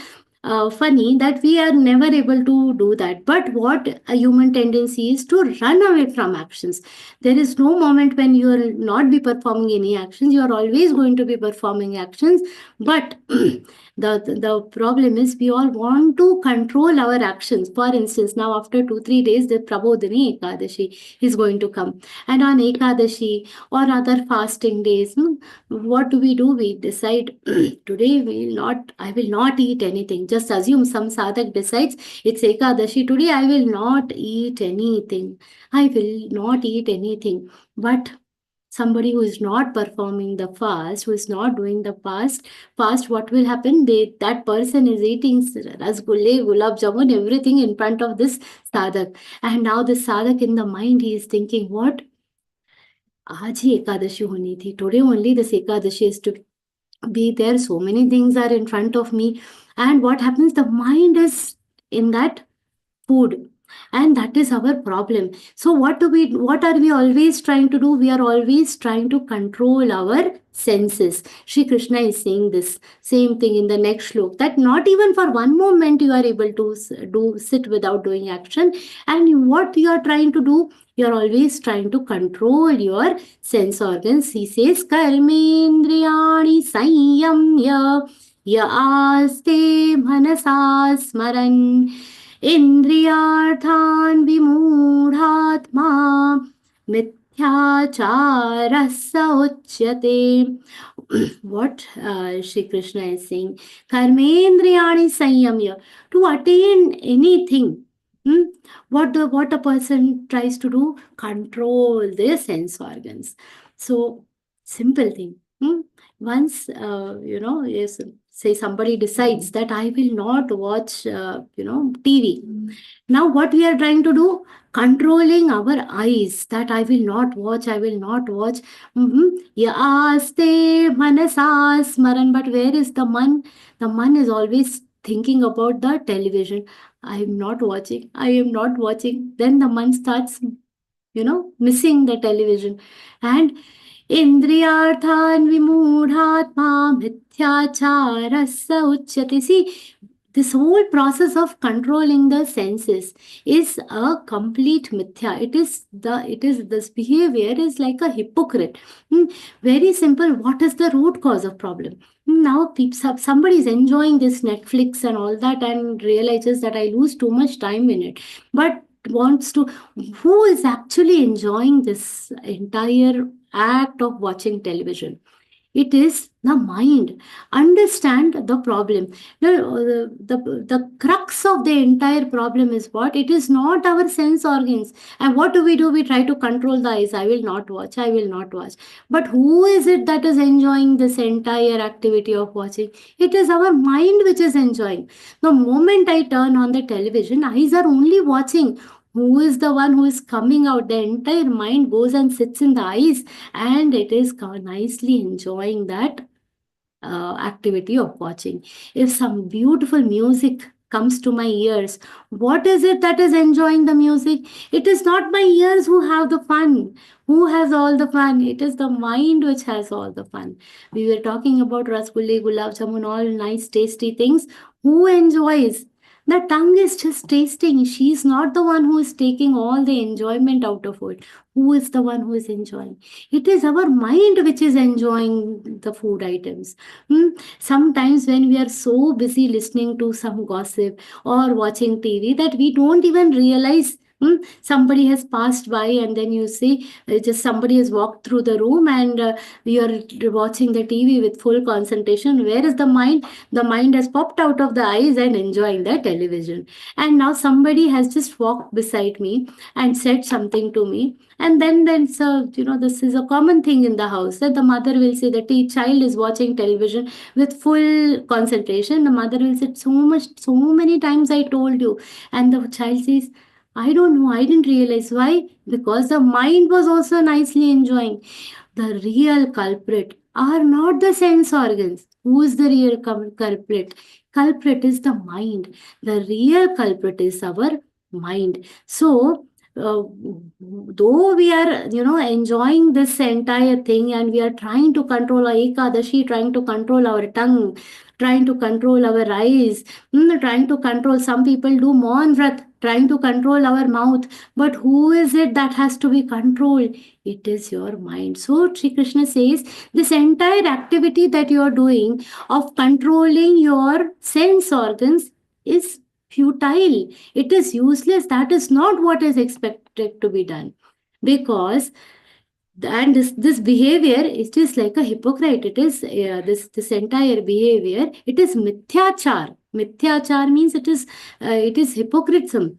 funny that we are never able to do that. But what a human tendency is to run away from actions. There is no moment when you will not be performing any actions. You are always going to be performing actions. But the problem is we all want to control our actions. For instance, now after 2-3 days, the Prabodhini Ekadashi is going to come. And on Ekadashi or other fasting days, what do? We decide today I will not eat anything. Just assume some sadhak decides it's Ekadashi. Today I will not eat anything. I will not eat anything. But somebody who is not performing the fast, who is not doing the fast, what will happen? That person is eating rasgulle, gulab jamun, everything in front of this sadhak. And now the sadhak in the mind, he is thinking, what? आज ही एकादशी होनी थी. Today only this Ekadashi is to be there. So many things are in front of me. And what happens? The mind is in that food. And that is our problem. So what are we always trying to do? We are always trying to control our senses. Shri Krishna is saying this same thing in the next shlok, that not even for one moment you are able to sit without doing action. And what you are trying to do? You are always trying to control your sense organs. He says, Karmendriyani sanyamya ya aste manasa smaran Indriyarthan vimudhatma Mithyacharasa uchyate. What Shri Krishna is saying, karmendriyani sanyamya, to attain anything. What a person tries to do, control their sense organs. So simple thing. Once yes, say somebody decides that I will not watch TV. Now what we are trying to do, controlling our eyes, that I will not watch, I will not watch. Yaste manasa smaran. But where is the man? The man is always thinking about the television. I am not watching, I am not watching. Then the man starts missing the television. And Indriyarthan vimudhatma mithyacharasa uchyati. See, this whole process of controlling the senses is a complete mithya. It is this behavior is like a hypocrite. Very simple. What is the root cause of problem? Now somebody is enjoying this Netflix and all that and realizes that I lose too much time in it, but wants to, who is actually enjoying this entire act of watching television? It is the mind. Understand the problem. The crux of the entire problem is what? It is not our sense organs. And what do? We try to control the eyes. I will not watch, I will not watch. But who is it that is enjoying this entire activity of watching? It is our mind which is enjoying. The moment I turn on the television, eyes are only watching. Who is the one who is coming out? The entire mind goes and sits in the eyes, and it is nicely enjoying that activity of watching. If some beautiful music comes to my ears, what is it that is enjoying the music? It is not my ears who have the fun. Who has all the fun? It is the mind which has all the fun. We were talking about rasgulle, gulab jamun, all nice tasty things. Who enjoys? The tongue is just tasting. She is not the one who is taking all the enjoyment out of it. Who is the one who is enjoying? It is our mind which is enjoying the food items. Sometimes when we are so busy listening to some gossip or watching TV that we don't even realize somebody has passed by, and then you see just somebody has walked through the room, and you are watching the TV with full concentration. Where is the mind? The mind has popped out of the eyes and enjoying the television. And now somebody has just walked beside me and said something to me. And then so this is a common thing in the house, that the mother will say that the child is watching television with full concentration. The mother will say, so many times I told you. And the child says, I don't know, I didn't realize. Why? Because the mind was also nicely enjoying. The real culprit are not the sense organs. Who is the real culprit? Culprit is the mind. The real culprit is our mind. So, though we are, enjoying this entire thing, and we are trying to control our Ekadashi, trying to control our tongue, trying to control our eyes, trying to control, some people do Maun Vrat, trying to control our mouth. But who is it that has to be controlled? It is your mind. So Sri Krishna says, this entire activity that you are doing of controlling your sense organs is futile. It is useless. That is not what is expected to be done. Because and this behavior is just like a hypocrite. It is this entire behavior, it is mithyachar. Mithyachar means it is hypocritism.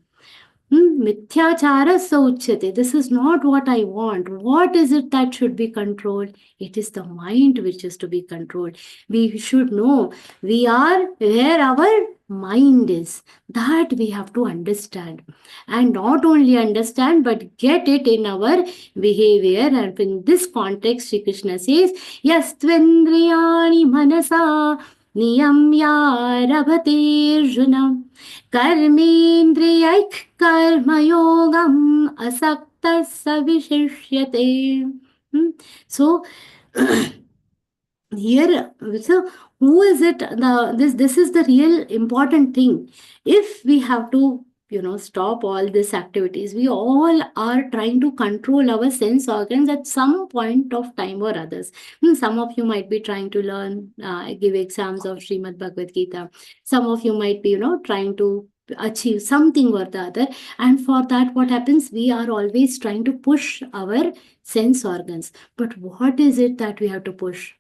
Mithyachara sauchyate. This is not what I want. What is it that should be controlled? It is the mind which is to be controlled. We should know we are where our mind is. That we have to understand. And not only understand, but get it in our behavior. And in this context, Sri Krishna says, Yastvendriyani manasa niyamya rabhate Arjuna karmendriyaik karmayogam asakta savishishyate. So here, so who is it? This is the real important thing. If we have to stop all these activities, we all are trying to control our sense organs at some point of time or others. Some of you might be trying to learn, give exams of Śrīmad-Bhagavadgītā. Some of you might be trying to achieve something or the other. And for that, what happens? We are always trying to push our sense organs. But what is it that we have to push?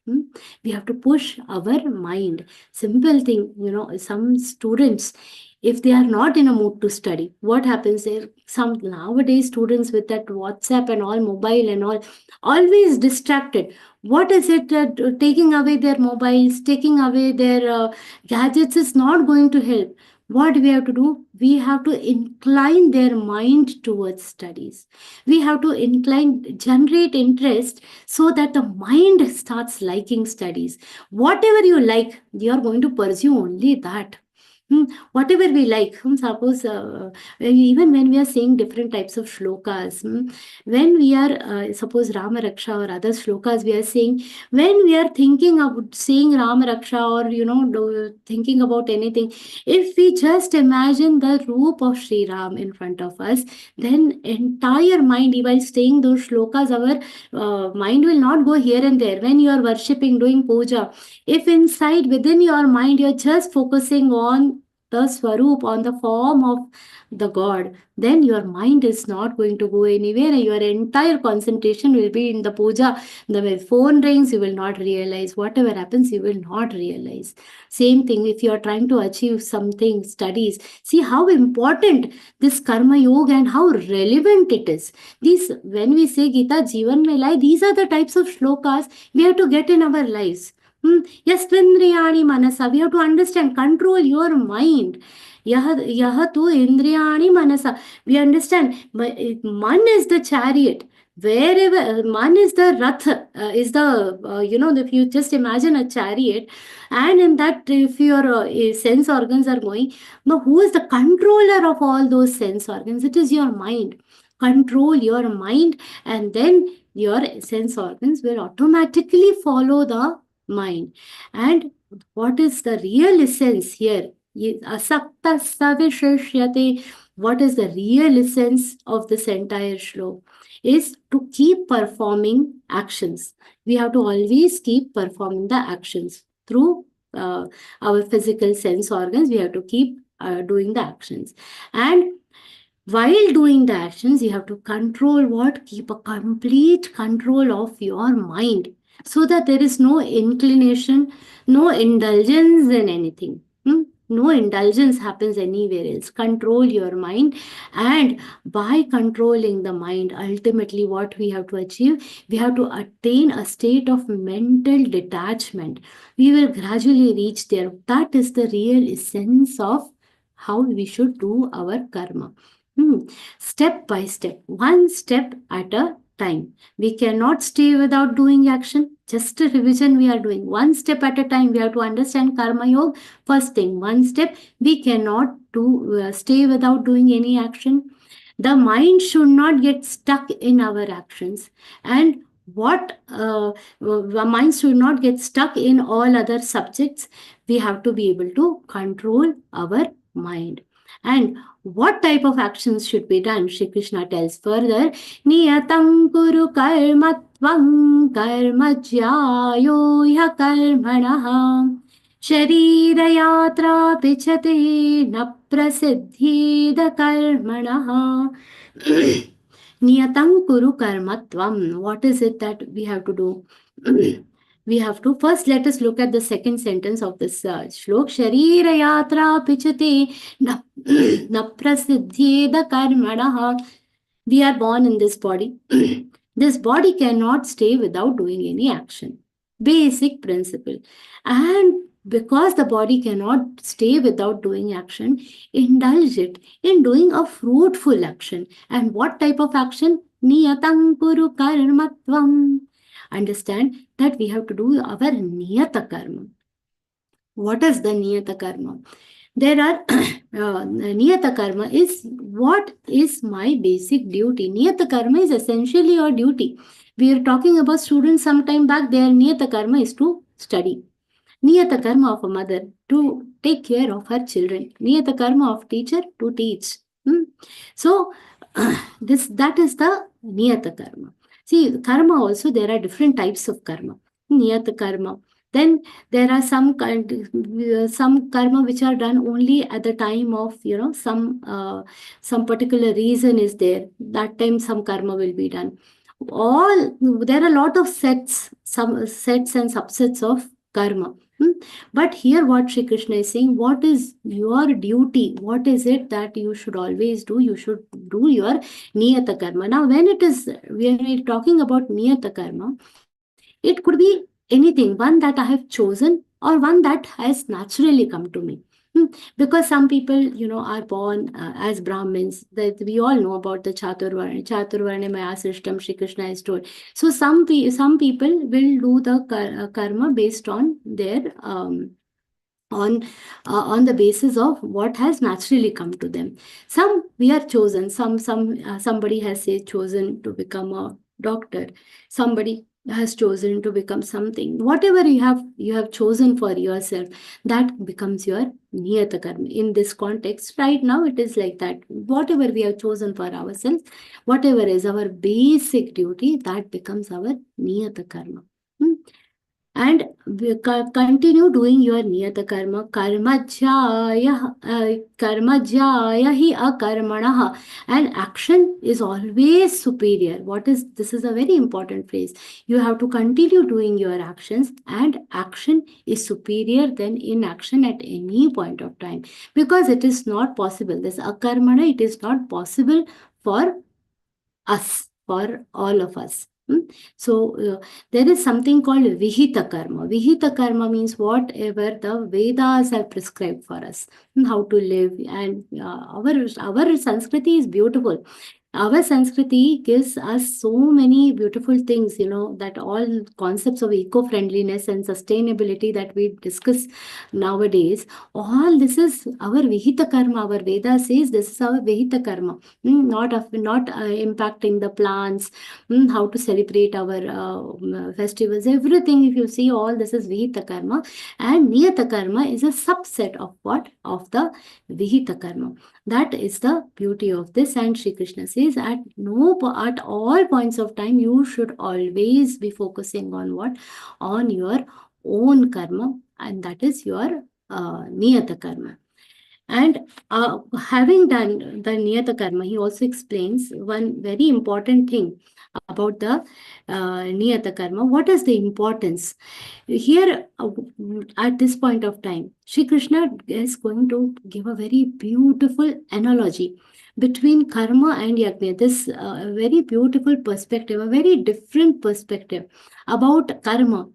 We have to push our mind. Simple thing, some students, if they are not in a mood to study, what happens there? Some nowadays students with that WhatsApp and all, mobile and all, always distracted. What is it that taking away their mobiles, taking away their gadgets is not going to help? What we have to do? We have to incline their mind towards studies. We have to generate interest so that the mind starts liking studies. Whatever you like, you are going to pursue only that. Whatever we like. Suppose even when we are saying different types of shlokas, when we are suppose Rama Raksha or other shlokas we are saying, when we are thinking about saying Rama Raksha or thinking about anything, if we just imagine the roop of Sri Ram in front of us, then entire mind, while saying those shlokas, our mind will not go here and there. When you are worshipping, doing puja, if inside within your mind you are just focusing on the swaroop, on the form of the God, then your mind is not going to go anywhere. Your entire concentration will be in the puja. The phone rings, you will not realize. Whatever happens, you will not realize. Same thing if you are trying to achieve something, studies. See how important this karma yoga and how relevant it is. These, when we say Gita Jivan Mein Lai, these are the types of shlokas we have to get in our lives. Yes, Indriyani Manasa. We have to understand, control your mind. Yaha tu Indriyani Manasa. We understand, Man is the chariot. Wherever Man is the Rath, is the, if you just imagine a chariot, and in that, if your sense organs are going, now who is the controller of all those sense organs? It is your mind. Control your mind, and then your sense organs will automatically follow the mind. And what is the real essence here? Asakta savisheshyate. What is the real essence of this entire shlok? Is to keep performing actions. We have to always keep performing the actions through our physical sense organs. We have to keep doing the actions. And while doing the actions, you have to control what? Keep a complete control of your mind, so that there is no inclination, no indulgence in anything. No indulgence happens anywhere else. Control your mind, and by controlling the mind, ultimately what we have to achieve? We have to attain a state of mental detachment. We will gradually reach there. That is the real essence of how we should do our karma. Step by step, one step at a time. We cannot stay without doing action. Just a revision we are doing. One step at a time. We have to understand karma yoga. First thing, one step. We cannot stay without doing any action. The mind should not get stuck in our actions. And the mind should not get stuck in all other subjects. We have to be able to control our mind. And what type of actions should be done? Shri Krishna tells further, Niyatam kuru karmatvam karma jyayo ya karmanaha sharira yatra pichate na prasiddhida karmanaha. Niyatam kuru karmatvam. What is it that we have to do? We have to first, let us look at the second sentence of this shlok. Sharira yatra pichate na prasiddheda karmanaha. We are born in this body. This body cannot stay without doing any action. Basic principle. And because the body cannot stay without doing action, indulge it in doing a fruitful action. And what type of action? Niyatam kuru karmatvam. Understand that we have to do our niyata karma. What is the niyata karma? There are niyata karma is what is my basic duty. Niyata karma is essentially your duty. We are talking about students some time back. Their niyata karma is to study. Niyata karma of a mother to take care of her children. Niyata karma of teacher to teach. So that is the niyata karma. See, karma also, there are different types of karma. Niyata karma. Then there are some karma which are done only at the time of, some particular reason is there. That time some karma will be done. There are a lot of some sets and subsets of karma. But here what Shri Krishna is saying, what is your duty? What is it that you should always do? You should do your niyata karma. Now, when we're talking about niyata karma, it could be anything, one that I have chosen or one that has naturally come to me. Because some people, are born as Brahmins. That we all know about the Chaturvarna Maya system Shri Krishna has told. So some people will do the karma based on their on the basis of what has naturally come to them. Some we are chosen. Somebody has chosen to become a doctor. Somebody has chosen to become something. Whatever you have chosen for yourself, that becomes your niyata karma. In this context, right now it is like that. Whatever we have chosen for ourselves, whatever is our basic duty, that becomes our niyata karma. And we continue doing your niyata karma. Karmajyaya hi akarmanaha. And action is always superior. This is a very important phrase. You have to continue doing your actions, and action is superior than inaction at any point of time. Because it is not possible. This akarmana, it is not possible for us, for all of us. So there is something called Vihita karma. Vihita karma means whatever the Vedas have prescribed for us, how to live. And our Sanskriti is beautiful. Our Sanskriti gives us so many beautiful things, that all concepts of eco-friendliness and sustainability that we discuss nowadays, all this is our Vihita karma. Our Veda says this is our Vihita karma, not impacting the plants, how to celebrate our festivals, everything. If you see, all this is Vihita karma, and Niyata karma is a subset of what? Of the Vihita karma. That is the beauty of this. And Shri Krishna says at all points of time, you should always be focusing on what? On your own karma, and that is your niyata karma. And having done the niyata karma, he also explains one very important thing about the niyata karma. What is the importance? Here, at this point of time, Shri Krishna is going to give a very beautiful analogy between karma and yagna. This very beautiful perspective, a very different perspective about karma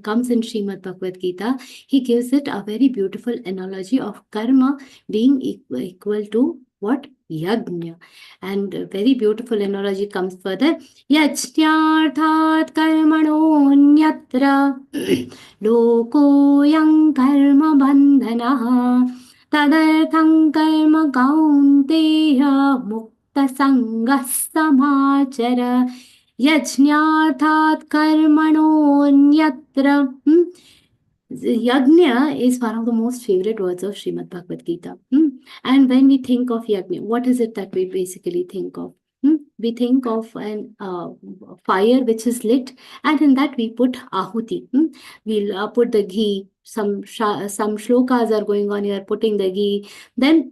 comes in Śrīmad-Bhagavadgītā. He gives it a very beautiful analogy of karma being equal to what? Yagna. And a very beautiful analogy comes further. Yajñārthāt karmanonyatra lokoyam karma bandhanaha tadartham karma kaunteya mukta sangas samachara. Yajñārthāt karmanonyatra. Yagna is one of the most favorite words of Śrīmad-Bhagavadgītā. And when we think of yagna, what is it that we basically think of? We think of an fire which is lit, and in that we put ahuti. We'll put the ghee. Some shlokas are going on here, putting the ghee. Then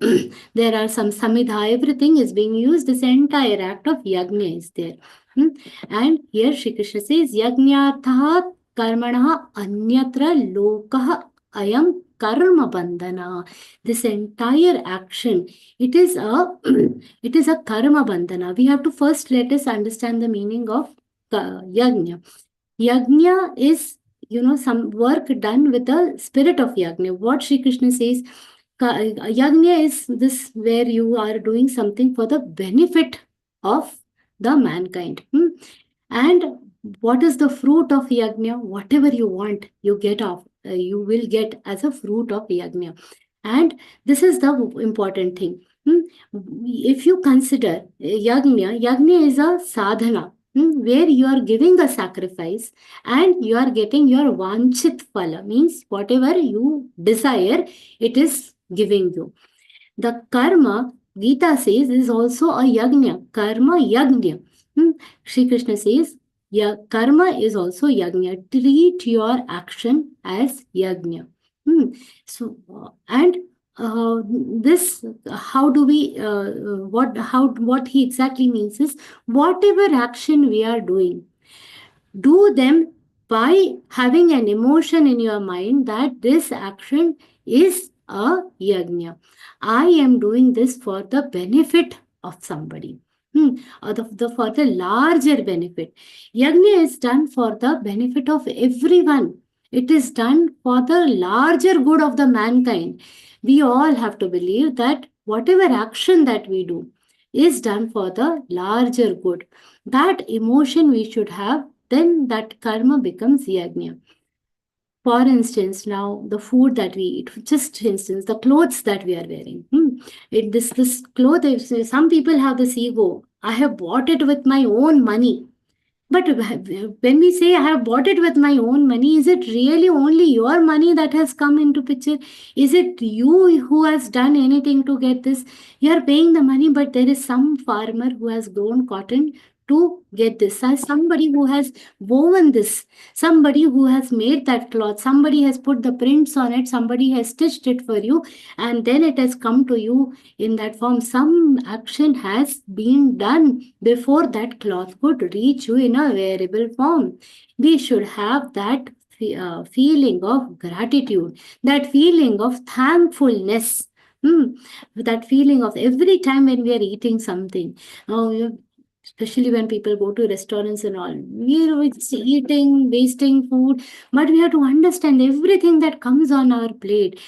there are some samidha. Everything is being used. This entire act of yagna is there. And here Shri Krishna says, Yajñārthāt karmanaha anyatra lokah ayam karma bandhana. This entire action, it is a karma bandhana. We have to first let us understand the meaning of yagna. Yagna is, some work done with the spirit of yagna. What Shri Krishna says, yagna is this where you are doing something for the benefit of the mankind. And what is the fruit of yagna? Whatever you want, you will get as a fruit of yagna. And this is the important thing. If you consider yagna is a sadhana, where you are giving a sacrifice and you are getting your vanchit phala, means whatever you desire, it is giving you. The karma, Geeta says, is also a yagna, karma yagna. Shri Krishna says, Karma is also yagna. Treat your action as yagna. So, and this, how do we, what he exactly means is, whatever action we are doing, do them by having an emotion in your mind that this action is a yagna. I am doing this for the benefit of somebody. Or for the larger benefit. Yagna is done for the benefit of everyone. It is done for the larger good of the mankind. We all have to believe that whatever action that we do is done for the larger good. That emotion we should have, then that karma becomes yagna. For instance, now the food that we eat, just instance, the clothes that we are wearing. This clothes, some people have this ego. I have bought it with my own money. But when we say I have bought it with my own money, is it really only your money that has come into picture? Is it you who has done anything to get this? You are paying the money, but there is some farmer who has grown cotton to get this. Somebody who has woven this, somebody who has made that cloth, somebody has put the prints on it, somebody has stitched it for you, and then it has come to you in that form. Some action has been done before that cloth could reach you in a wearable form. We should have that feeling of gratitude, that feeling of thankfulness. That feeling of every time when we are eating something. Especially when people go to restaurants and all, we are eating, wasting food, but we have to understand everything that comes on our plate.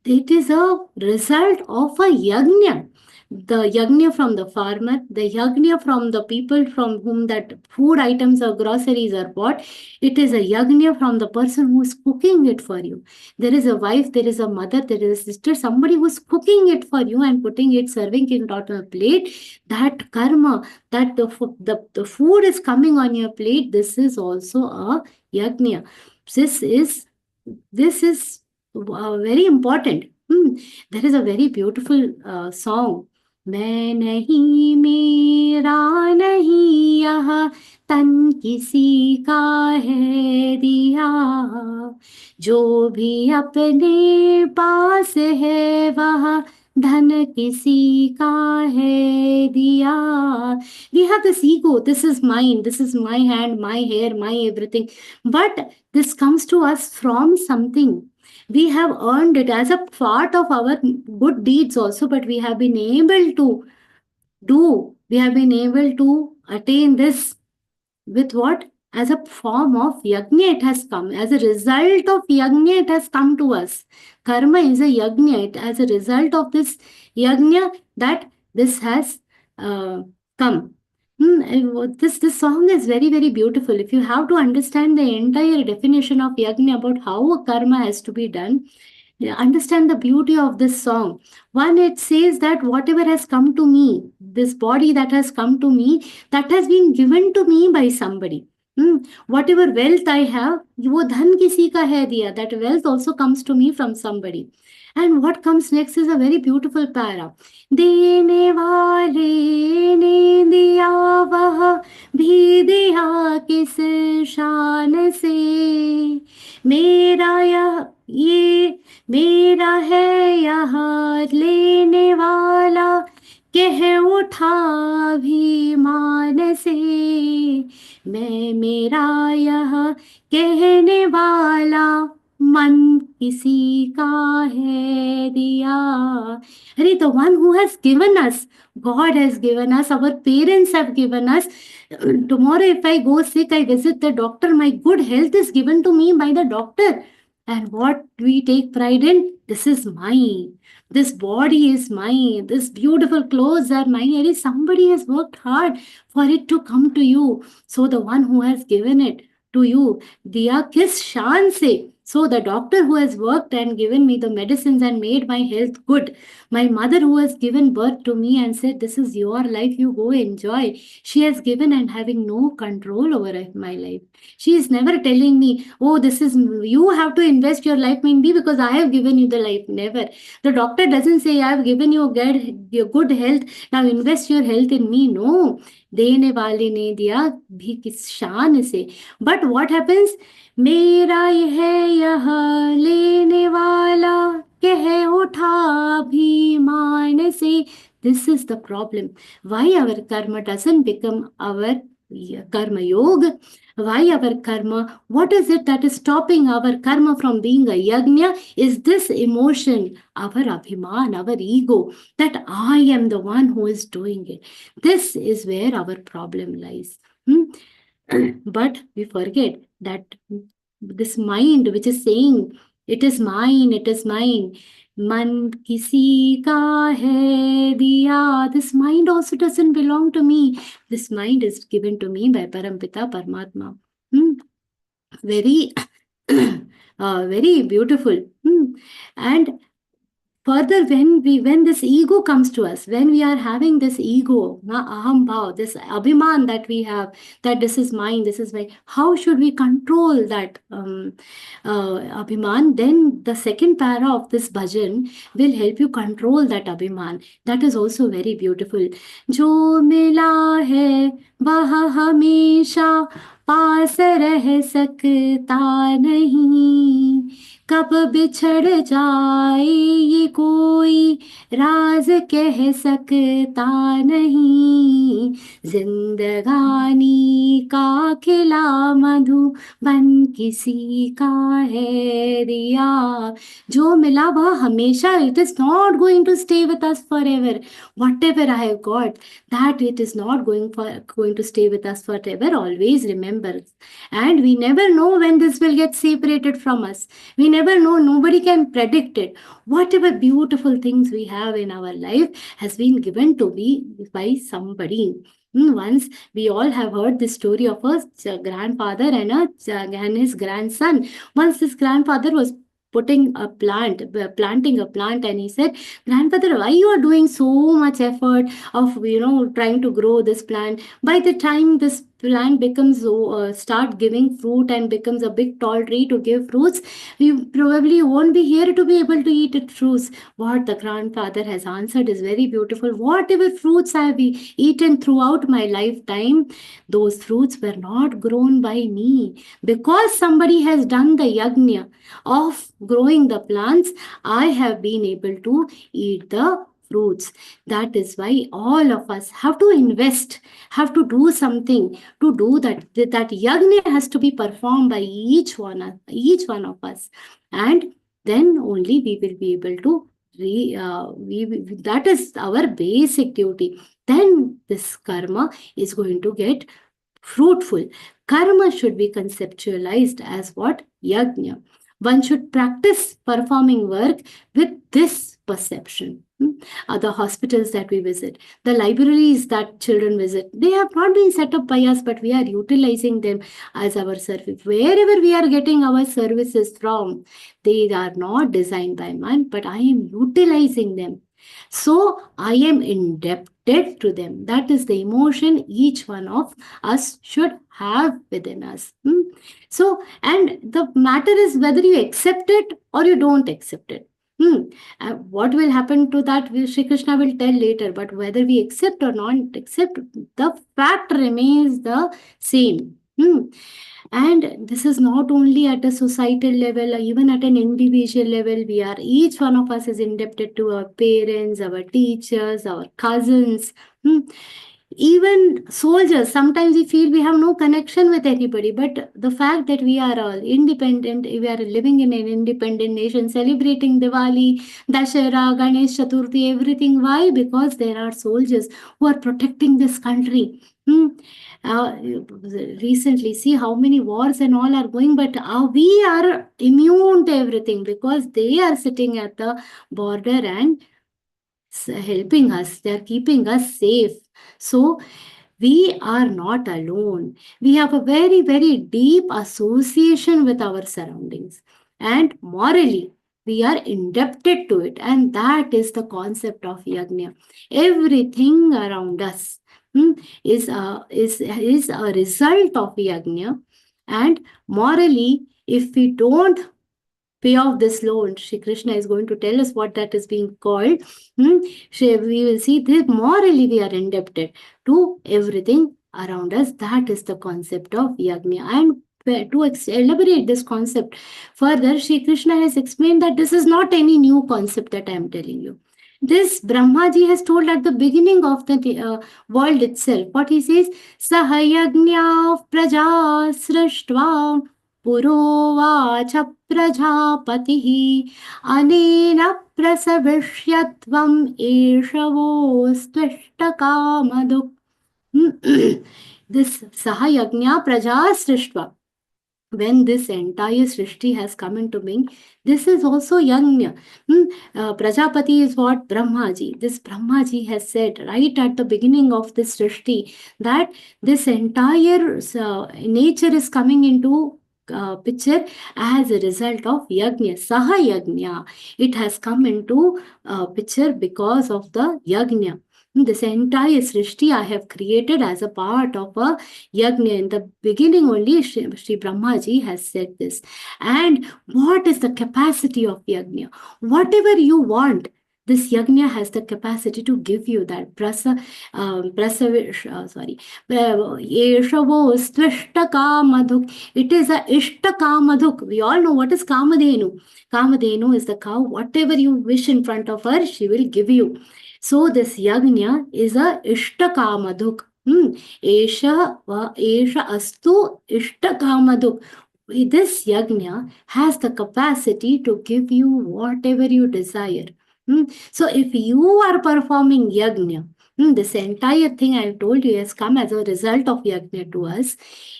It is a result of a yagna. The yagna from the farmer, the yagna from the people from whom that food items or groceries are bought. It is a yagna from the person who is cooking it for you. There is a wife, there is a mother, there is a sister, somebody who is cooking it for you and putting it, serving it on a plate. That karma, that the food is coming on your plate, this is also a yagna. This is very important. There is a very beautiful song. मैं नहीं मेरा नहीं यह तन किसी का है दिया, जो भी अपने पास है वह धन किसी का है दिया. We have this ego, this is mine, this is my hand, my hair, my everything, but this comes to us from something. We have earned it as a part of our good deeds also, but we have been able to attain this with what? As a form of yagna it has come. As a result of yagna it has come to us. Karma is a yagna. As a result of this yagna that this has come. This song is very, very beautiful. If you have to understand the entire definition of yagna about how a karma has to be done, understand the beauty of this song. One, it says that whatever has come to me, this body that has come to me, that has been given to me by somebody. Whatever wealth I have, wo dhan kisi ka hai diya. That wealth also comes to me from somebody. And what comes next is a very beautiful para. देने वाले ने दिया वह भी दिया किस शान से, मेरा ये मेरा है यहाँ लेने वाला कह उठा अभिमान से, मैं मेरा यह कहने वाला मन किसी का है दिया. Hare, the one who has given us, God has given us, our parents have given us. Tomorrow if I go sick, I visit the doctor, my good health is given to me by the doctor. And what we take pride in, this is mine. This body is mine. This beautiful clothes are mine. Somebody has worked hard for it to come to you. So the one who has given it to you, diya kis shaan se. So the doctor who has worked and given me the medicines and made my health good, my mother who has given birth to me and said, this is your life, you go enjoy. She has given and having no control over my life. She is never telling me, oh, this is, you have to invest your life in me because I have given you the life. Never. The doctor doesn't say, I have given you good health, now invest your health in me. No. देने वाले ने दिया भी किस शान से. But what happens? मेरा है यह लेने वाला, कह उठा अभिमान से. This is the problem. Why our karma doesn't become our karma yoga? Why our karma? What is it that is stopping our karma from being a yagna? Is this emotion, our abhiman, our ego, that I am the one who is doing it. This is where our problem lies. But we forget that this mind which is saying, it is mine, it is mine. Man kisi ka hai diya. This mind also doesn't belong to me. This mind is given to me by Parampita Paramatma. Very, very beautiful. And further, when this ego comes to us, when we are having this ego, aham bhav, this abhiman that we have, that this is mine, this is mine, how should we control that abhiman? Then the second para of this bhajan will help you control that abhiman. That is also very beautiful. Jo mila hai वह हमेशा पास रह सकता नहीं, कब बिछड़ जाए ये कोई राज कह सकता नहीं. जिंदगानी का खिला मधुबन किसी का है दिया. जो मिला वह हमेशा, it is not going to stay with us forever. Whatever I have got, that it is not going to stay with us forever. Always remember. And we never know when this will get separated from us. We never know. Nobody can predict it. Whatever beautiful things we have in our life has been given to be by somebody. Once we all have heard the story of a grandfather and his grandson. Once this grandfather was planting a plant, and he said, grandfather, why you are doing so much effort of trying to grow this plant? By the time this plant becomes start giving fruit and becomes a big tall tree to give fruits, you probably won't be here to be able to eat its fruits. What the grandfather has answered is very beautiful. Whatever fruits I have eaten throughout my lifetime, those fruits were not grown by me. Because somebody has done the yagna of growing the plants, I have been able to eat the fruits. That is why all of us have to invest, have to do something to do that. That yagna has to be performed by each one of us, and then only we will be able to that is our basic duty. Then this karma is going to get fruitful. Karma should be conceptualized as what? Yagna. One should practice performing work with this perception. The hospitals that we visit, the libraries that children visit, they have not been set up by us, but we are utilizing them as our service. Wherever we are getting our services from, they are not designed by man, but I am utilizing them. So I am indebted to them. That is the emotion each one of us should have within us. So, and the matter is whether you accept it or you don't accept it. What will happen to that, Shri Krishna will tell later, but whether we accept or not accept, the fact remains the same. And this is not only at a societal level, even at an individual level. Each one of us is indebted to our parents, our teachers, our cousins. Even soldiers, sometimes we feel we have no connection with anybody, but the fact that we are all independent, we are living in an independent nation, celebrating Diwali, Dashera, Ganesh Chaturthi, everything. Why? Because there are soldiers who are protecting this country. Recently, see how many wars and all are going, but we are immune to everything because they are sitting at the border and helping us. They are keeping us safe. So we are not alone. We have a very, very deep association with our surroundings. and morally we are indebted to it, and that is the concept of yagna. Everything around us is a result of yagna, and morally, if we don't pay off this loan, Shri Krishna is going to tell us what that is being called. We will see that morally we are indebted to everything around us. That is the concept of yagna. And to elaborate this concept further, Shri Krishna has explained that this is not any new concept that I am telling you. This Brahmaji has told at the beginning of the world itself. What he says, Sahayagnya praja srishtva पुरोवाच प्रजापतिः अनेन प्रसविष्यत्वम् एषवोस्त्विष्टकामधुक्. This Sahayagnya praja srishtva. When this entire Srishti has come into being, this is also yagna. Prajapati is what? Brahmaji. This Brahmaji has said right at the beginning of this Srishti that this entire nature is coming into picture as a result of yagna. Sahayagnya. It has come into picture because of the yagna. This entire Srishti I have created as a part of a yagna. In the beginning only, Shri Brahmaji has said this. And what is the capacity of yagna? Whatever you want, this yagna has the capacity to give you that. It is a ishtakamadhuk. We all know what is kamadhenu. Kamadhenu is the cow. Whatever you wish in front of her, she will give you. So this yagna is a ishtakamadhuk. Esha astu ishtakamadhuk. This yagna has the capacity to give you whatever you desire. So if you are performing yagna, this entire thing I have told you has come as a result of yagna to us.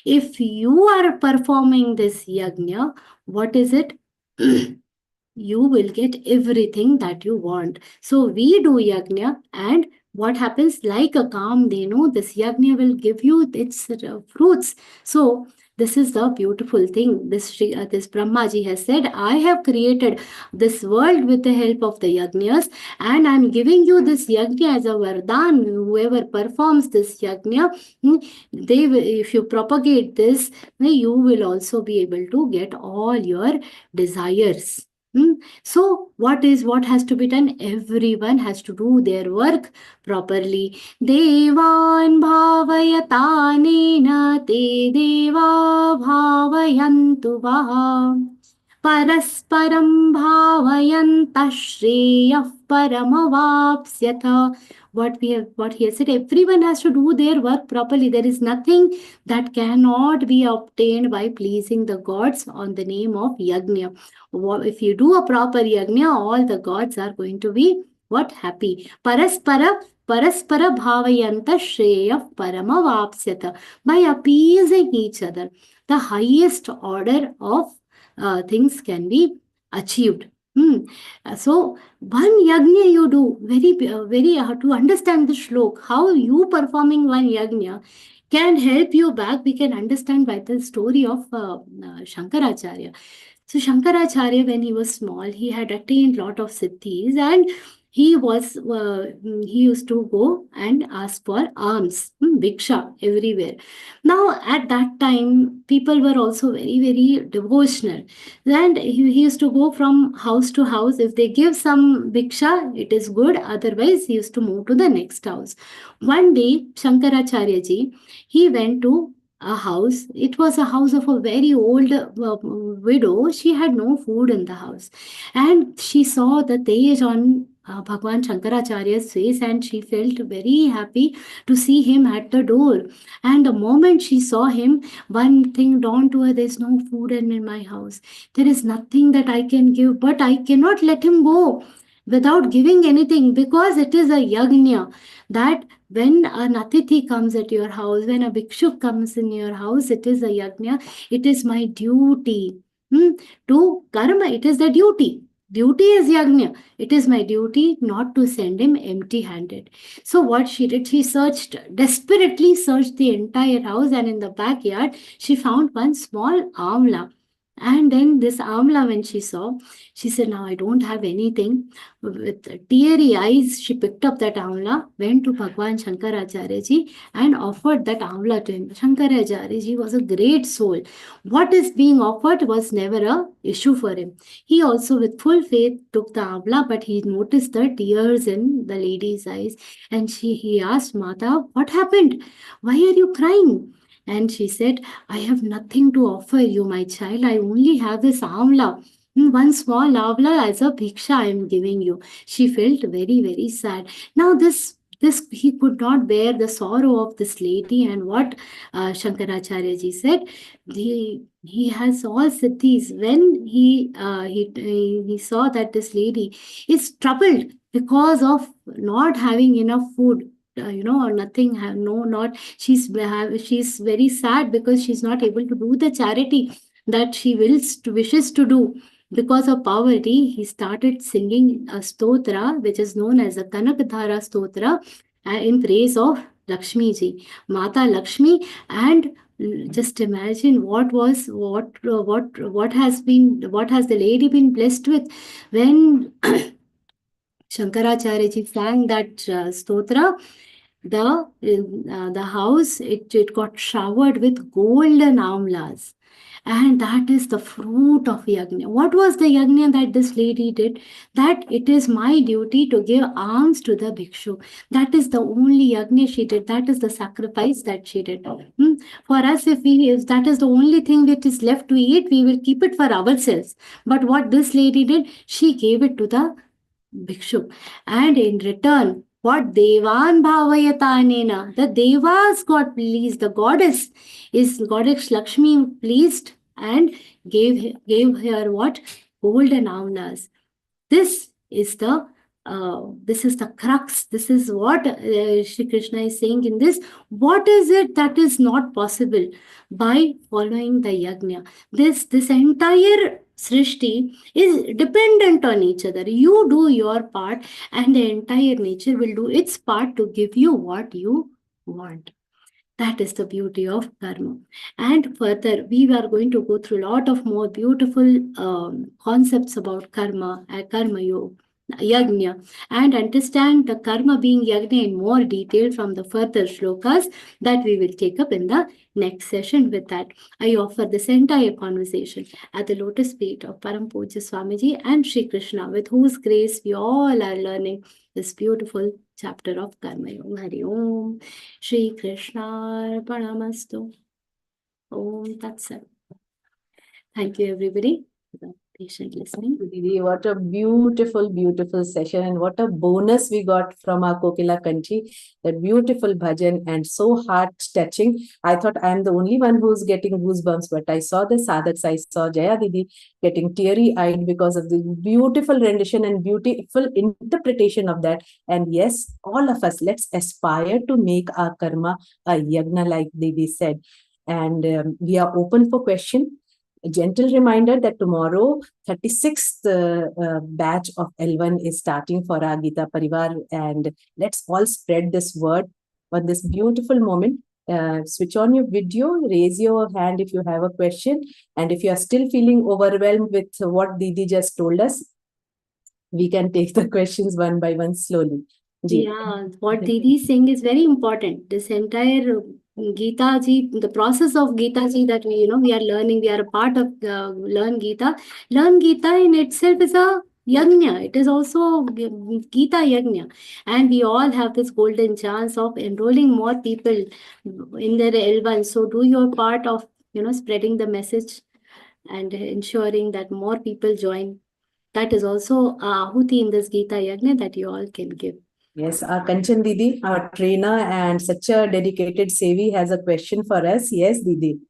If you are performing this yagna, what is it? You will get everything that you want. So we do yagna, and what happens? Like a kamdhenu, this yagna will give you its fruits. So this is the beautiful thing. This Brahmaji has said, I have created this world with the help of the yagnas, and I'm giving you this yagna as a vardhan. Whoever performs this yagna, if you propagate this, you will also be able to get all your desires. So what has to be done? Everyone has to do their work properly. Devan bhavayatanena te deva bhavayantu vaha parasparam bhavayantah shreyah paramavapsyatha. What he has said, everyone has to do their work properly. There is nothing that cannot be obtained by pleasing the gods on the name of yagna. If you do a proper yagna, all the gods are going to be what? Happy. Paraspara bhavayanta shreya paramavapsyata. By appeasing each other, the highest order of things can be achieved. So one yagna you do, very to understand the shlok, how you performing one yagna can help you back. We can understand by the story of Shankaracharya. So Shankaracharya, when he was small, he had attained lot of siddhis, and he used to go and ask for alms, bhiksha everywhere. Now at that time, people were also very, very devotional, and he used to go from house to house. If they give some bhiksha, it is good. Otherwise, he used to move to the next house. One day, Shankaracharya ji, he went to a house. It was a house of a very old widow. She had no food in the house, and she saw the tej on Bhagwan Shankaracharya's face, and she felt very happy to see him at the door. And the moment she saw him, one thing dawned to her: there's no food in my house. There is nothing that I can give, but I cannot let him go without giving anything, because it is a yagna that when an atithi comes at your house, when a bhikshuk comes in your house, it is a yagna. It is my duty to karma. It is the duty. Duty is yagna. It is my duty not to send him empty-handed. So what she did, she desperately searched the entire house, and in the backyard, she found one small amla. And then this Amla, when she saw, she said, now I don't have anything. With teary eyes, she picked up that Amla, went to Bhagwan Shankaracharya ji and offered that Amla to him. Shankaracharya ji was a great soul. What is being offered was never a issue for him. He also, with full faith, took the Amla, but he noticed the tears in the lady's eyes. And he asked Mata, what happened? Why are you crying? And she said, I have nothing to offer you, my child. I only have this amla. One small amla as a bhiksha I am giving you. She felt very, very sad. Now this he could not bear the sorrow of this lady, and what Shankaracharya ji said, he has all siddhis. When he saw that this lady is troubled because of not having enough food, or nothing, not she's very sad because she's not able to do the charity that she wishes to do. Because of poverty, he started singing a stotra which is known as a Kanakdhara stotra in praise of Lakshmi ji, Mata Lakshmi. And just imagine what has the lady been blessed with when Shankaracharya ji sang that stotra. The house, it got showered with golden amlas, and that is the fruit of yagna. What was the yagna that this lady did? That it is my duty to give alms to the bhikshu. That is the only yagna she did. That is the sacrifice that she did. For us, if that is the only thing that is left to eat, we will keep it for ourselves. But what this lady did, she gave it to the bhikshu, and in return, what Devan Bhavayatanena, the Devas got pleased, the goddess Lakshmi pleased and gave her what? Golden amlas. This is the crux. This is what Shri Krishna is saying in this. What is it that is not possible by following the yagna? This entire Srishti is dependent on each other. You do your part and the entire nature will do its part to give you what you want. That is the beauty of karma. And further, we are going to go through a lot of more beautiful concepts about karma, karma yoga, yagna, and understand the karma being yagna in more detail from the further shlokas that we will take up in the next session. With that, I offer this entire conversation at the lotus feet of Param Pujya Swamiji and Shri Krishna, with whose grace we all are learning this beautiful chapter of Karma Yoga. Hari Om. Shri Krishna Arpanamastu. Om Tat Sat. Thank you, everybody, for the patient listening. Didi, what a beautiful, beautiful session, and what a bonus we got from our Kokila Kanchi. That beautiful bhajan and so heart-touching. I thought I am the only one who's getting goosebumps, but I saw the sadhaks, I saw Jaya Didi getting teary-eyed because of the beautiful rendition and beautiful interpretation of that. And yes, all of us, let's aspire to make our karma a yagna, like Didi said. And we are open for question. A gentle reminder that tomorrow, 36th batch of L1 is starting for our Geeta Pariwar, and let's all spread this word on this beautiful moment. Switch on your video, raise your hand if you have a question, and if you are still feeling overwhelmed with what Didi just told us, we can take the questions one by one slowly. Yeah, what Didi is saying is very important. This entire Geeta ji, the process of Geeta ji that we are learning, we are a part of Learngeeta. Learngeeta in itself is a yagna. It is also Geeta yagna, and we all have this golden chance of enrolling more people in their L1. So do your part of spreading the message and ensuring that more people join. That is also ahuti in this Geeta yagna that you all can give. Yes, our Kanchan Didi, our trainer and such a dedicated Sevi, has a question for us. Yes, Didi.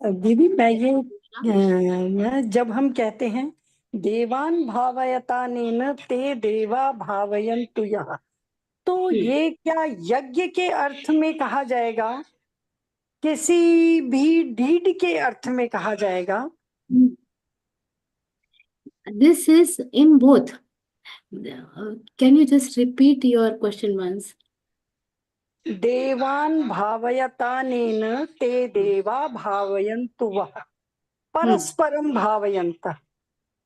दीदी मैं ये जब हम कहते हैं देवान भावयतानेन ते देवा भावयन्तु यः, तो ये क्या यज्ञ के अर्थ में कहा जाएगा, किसी भी डीड के अर्थ में कहा जाएगा? This is in both. Can you just repeat your question once? देवान भावयतानेन ते देवा भावयन्तु वः. parasparam bhavayanta.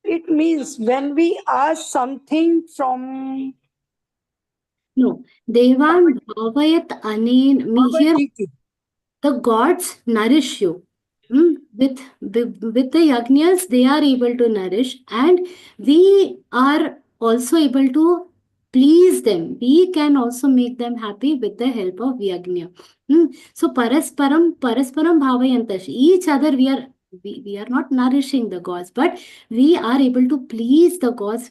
It means when we ask something from No, Devan Bhavayat Anen. Here, Bhagavad-gītā, the gods nourish you. With the yagnas, they are able to nourish, and we are also able to please them. We can also make them happy with the help of yagna. So parasparam bhavayantash. Each other we are not nourishing the gods, but we are able to please the gods.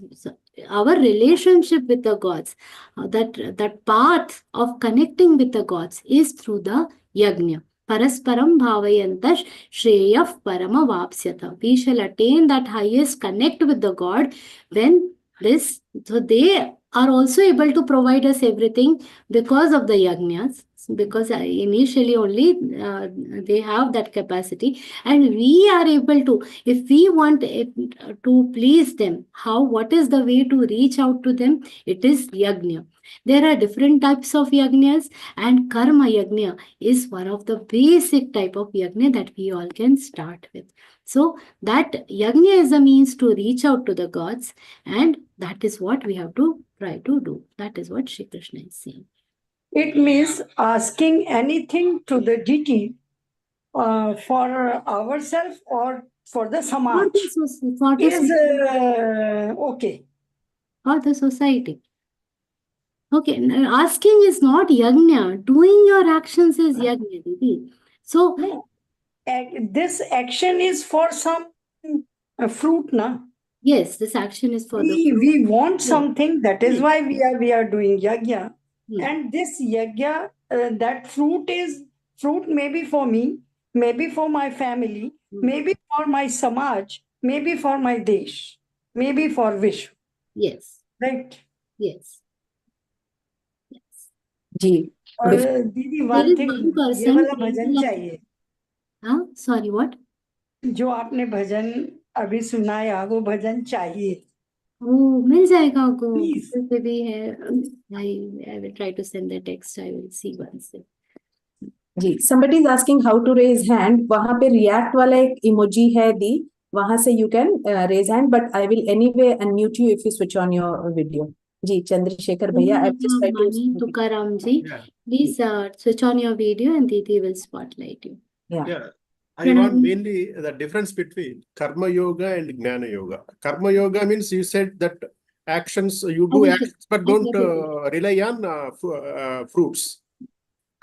Our relationship with the gods, that path of connecting with the gods is through the yagna. Parasparam bhavayantash shreyah parama vapsyata. We shall attain that highest connect with the God when this. So they are also able to provide us everything because of the yagnas. Because initially only they have that capacity, and we are able to, if we want to please them, what is the way to reach out to them? It is yagna. There are different types of yagnas, and karma yagna is one of the basic type of yagna that we all can start with. So that yagna is a means to reach out to the gods, and that is what we have to try to do. That is what Shri Krishna is saying. it means asking anything to the deity for ourselves or for the samaj is okay. For the society. Okay, asking is not yagna. Doing your actions is yagna, Didi. So no, this action is for some fruit, na? Yes, this action is for we want something. That is why we are doing yagna. And this yagna, that fruit maybe for me, maybe for my family, maybe for my samaj, maybe for my desh, maybe for Vishwa. Yes. Right? Yes. जी और दीदी one thing, ये वाला भजन चाहिए. हाँ, sorry, what? जो आपने भजन अभी सुनाया वो भजन चाहिए. मिल जाएगा आपको. Please. पे भी है. I will try to send the text. I will see once. Ji, somebody is asking how to raise hand. वहाँ पे react वाला एक emoji है दी, वहाँ से you can raise hand, but I will anyway unmute you if you switch on your video. जी, चंद्रशेखर भैया, I just try to. Tukaram ji, please switch on your video and Didi will spotlight you. Yeah. I want mainly the difference between karma yoga and jnana yoga. Karma yoga means you said that actions, you do actions, but don't rely on fruits.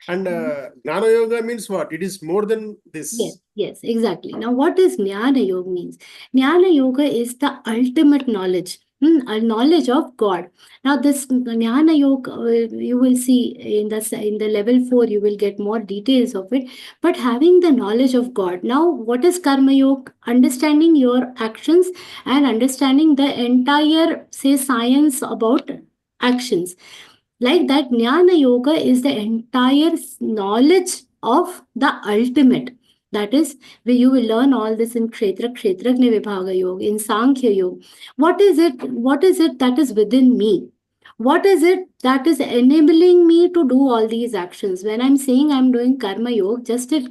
And jnana yoga means what? It is more than this. Yes, exactly. Now, what does jnana yoga means? Jnana yoga is the ultimate knowledge. A knowledge of God. Now, this Jnana Yoga, you will see in the level 4, you will get more details of it. But having the knowledge of God. Now, what is Karma Yoga? Understanding your actions and understanding the entire, say, science about actions. Like that, Jnana Yoga is the entire knowledge of the ultimate. That is, where you will learn all this in Kshetrajna Vibhaga Yoga, in Sankhya Yoga. What is it that is within me? What is it that is enabling me to do all these actions? When I'm saying I'm doing Karma Yoga, just a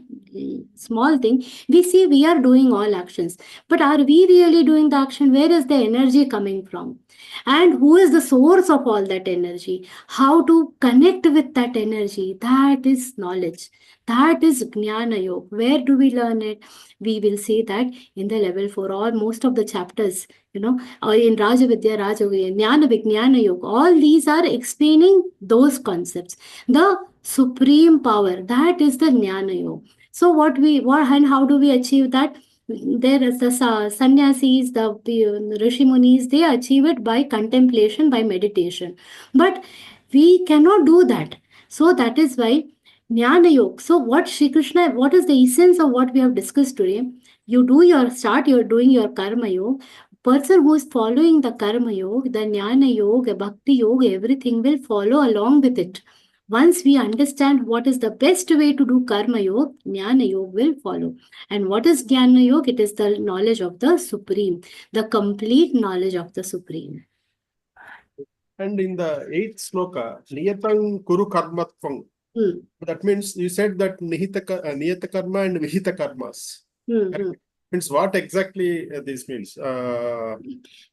small thing, we see we are doing all actions. But are we really doing the action? Where is the energy coming from? And who is the source of all that energy? How to connect with that energy? That is knowledge. That is Jnana Yoga. Where do we learn it? We will see that in the level 4, or most of the chapters, or in Raja Vidya, Raja Jnana Vijnana Yoga. All these are explaining those concepts. The supreme power, that is the Jnana Yoga. So and how do we achieve that? There is the sannyasis, the Rishi Munis, they achieve it by contemplation, by meditation. But we cannot do that. So that is why Jnana Yoga. So what is the essence of what we have discussed today? You're doing your Karma Yoga. Person who is following the Karma Yoga, the Jnana Yoga, Bhakti Yoga, everything will follow along with it. Once we understand what is the best way to do Karma Yoga, Jnana Yoga will follow. And what is Jnana Yoga? It is the knowledge of the Supreme, the complete knowledge of the Supreme. And in the 8th sloka, Niyatang Kuru Karmatvam. That means you said that Niyata Karma and Vihita Karmas. Means what exactly this means?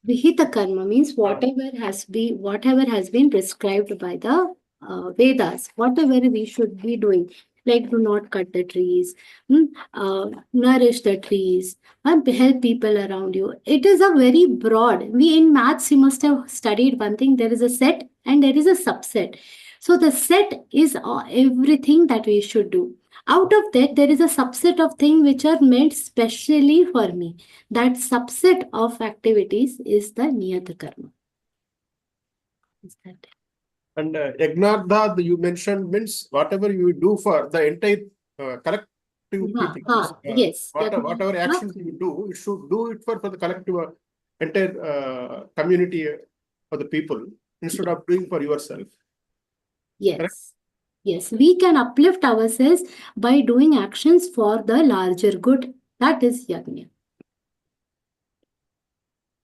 Vihita karma means whatever has been prescribed by the Vedas, whatever we should be doing, like do not cut the trees, nourish the trees, and help people around you. It is a very broad. We in maths, you must have studied one thing. There is a set and there is a subset. So the set is everything that we should do. Out of that, there is a subset of things which are meant specially for me. That subset of activities is the niyata karma. Is that? And yagna you mentioned means whatever you do for the entire collective people. Yes. Whatever actions you do, you should do it for the collective entire community for the people instead of doing for yourself. Yes. Correct? Yes, we can uplift ourselves by doing actions for the larger good. That is yagna.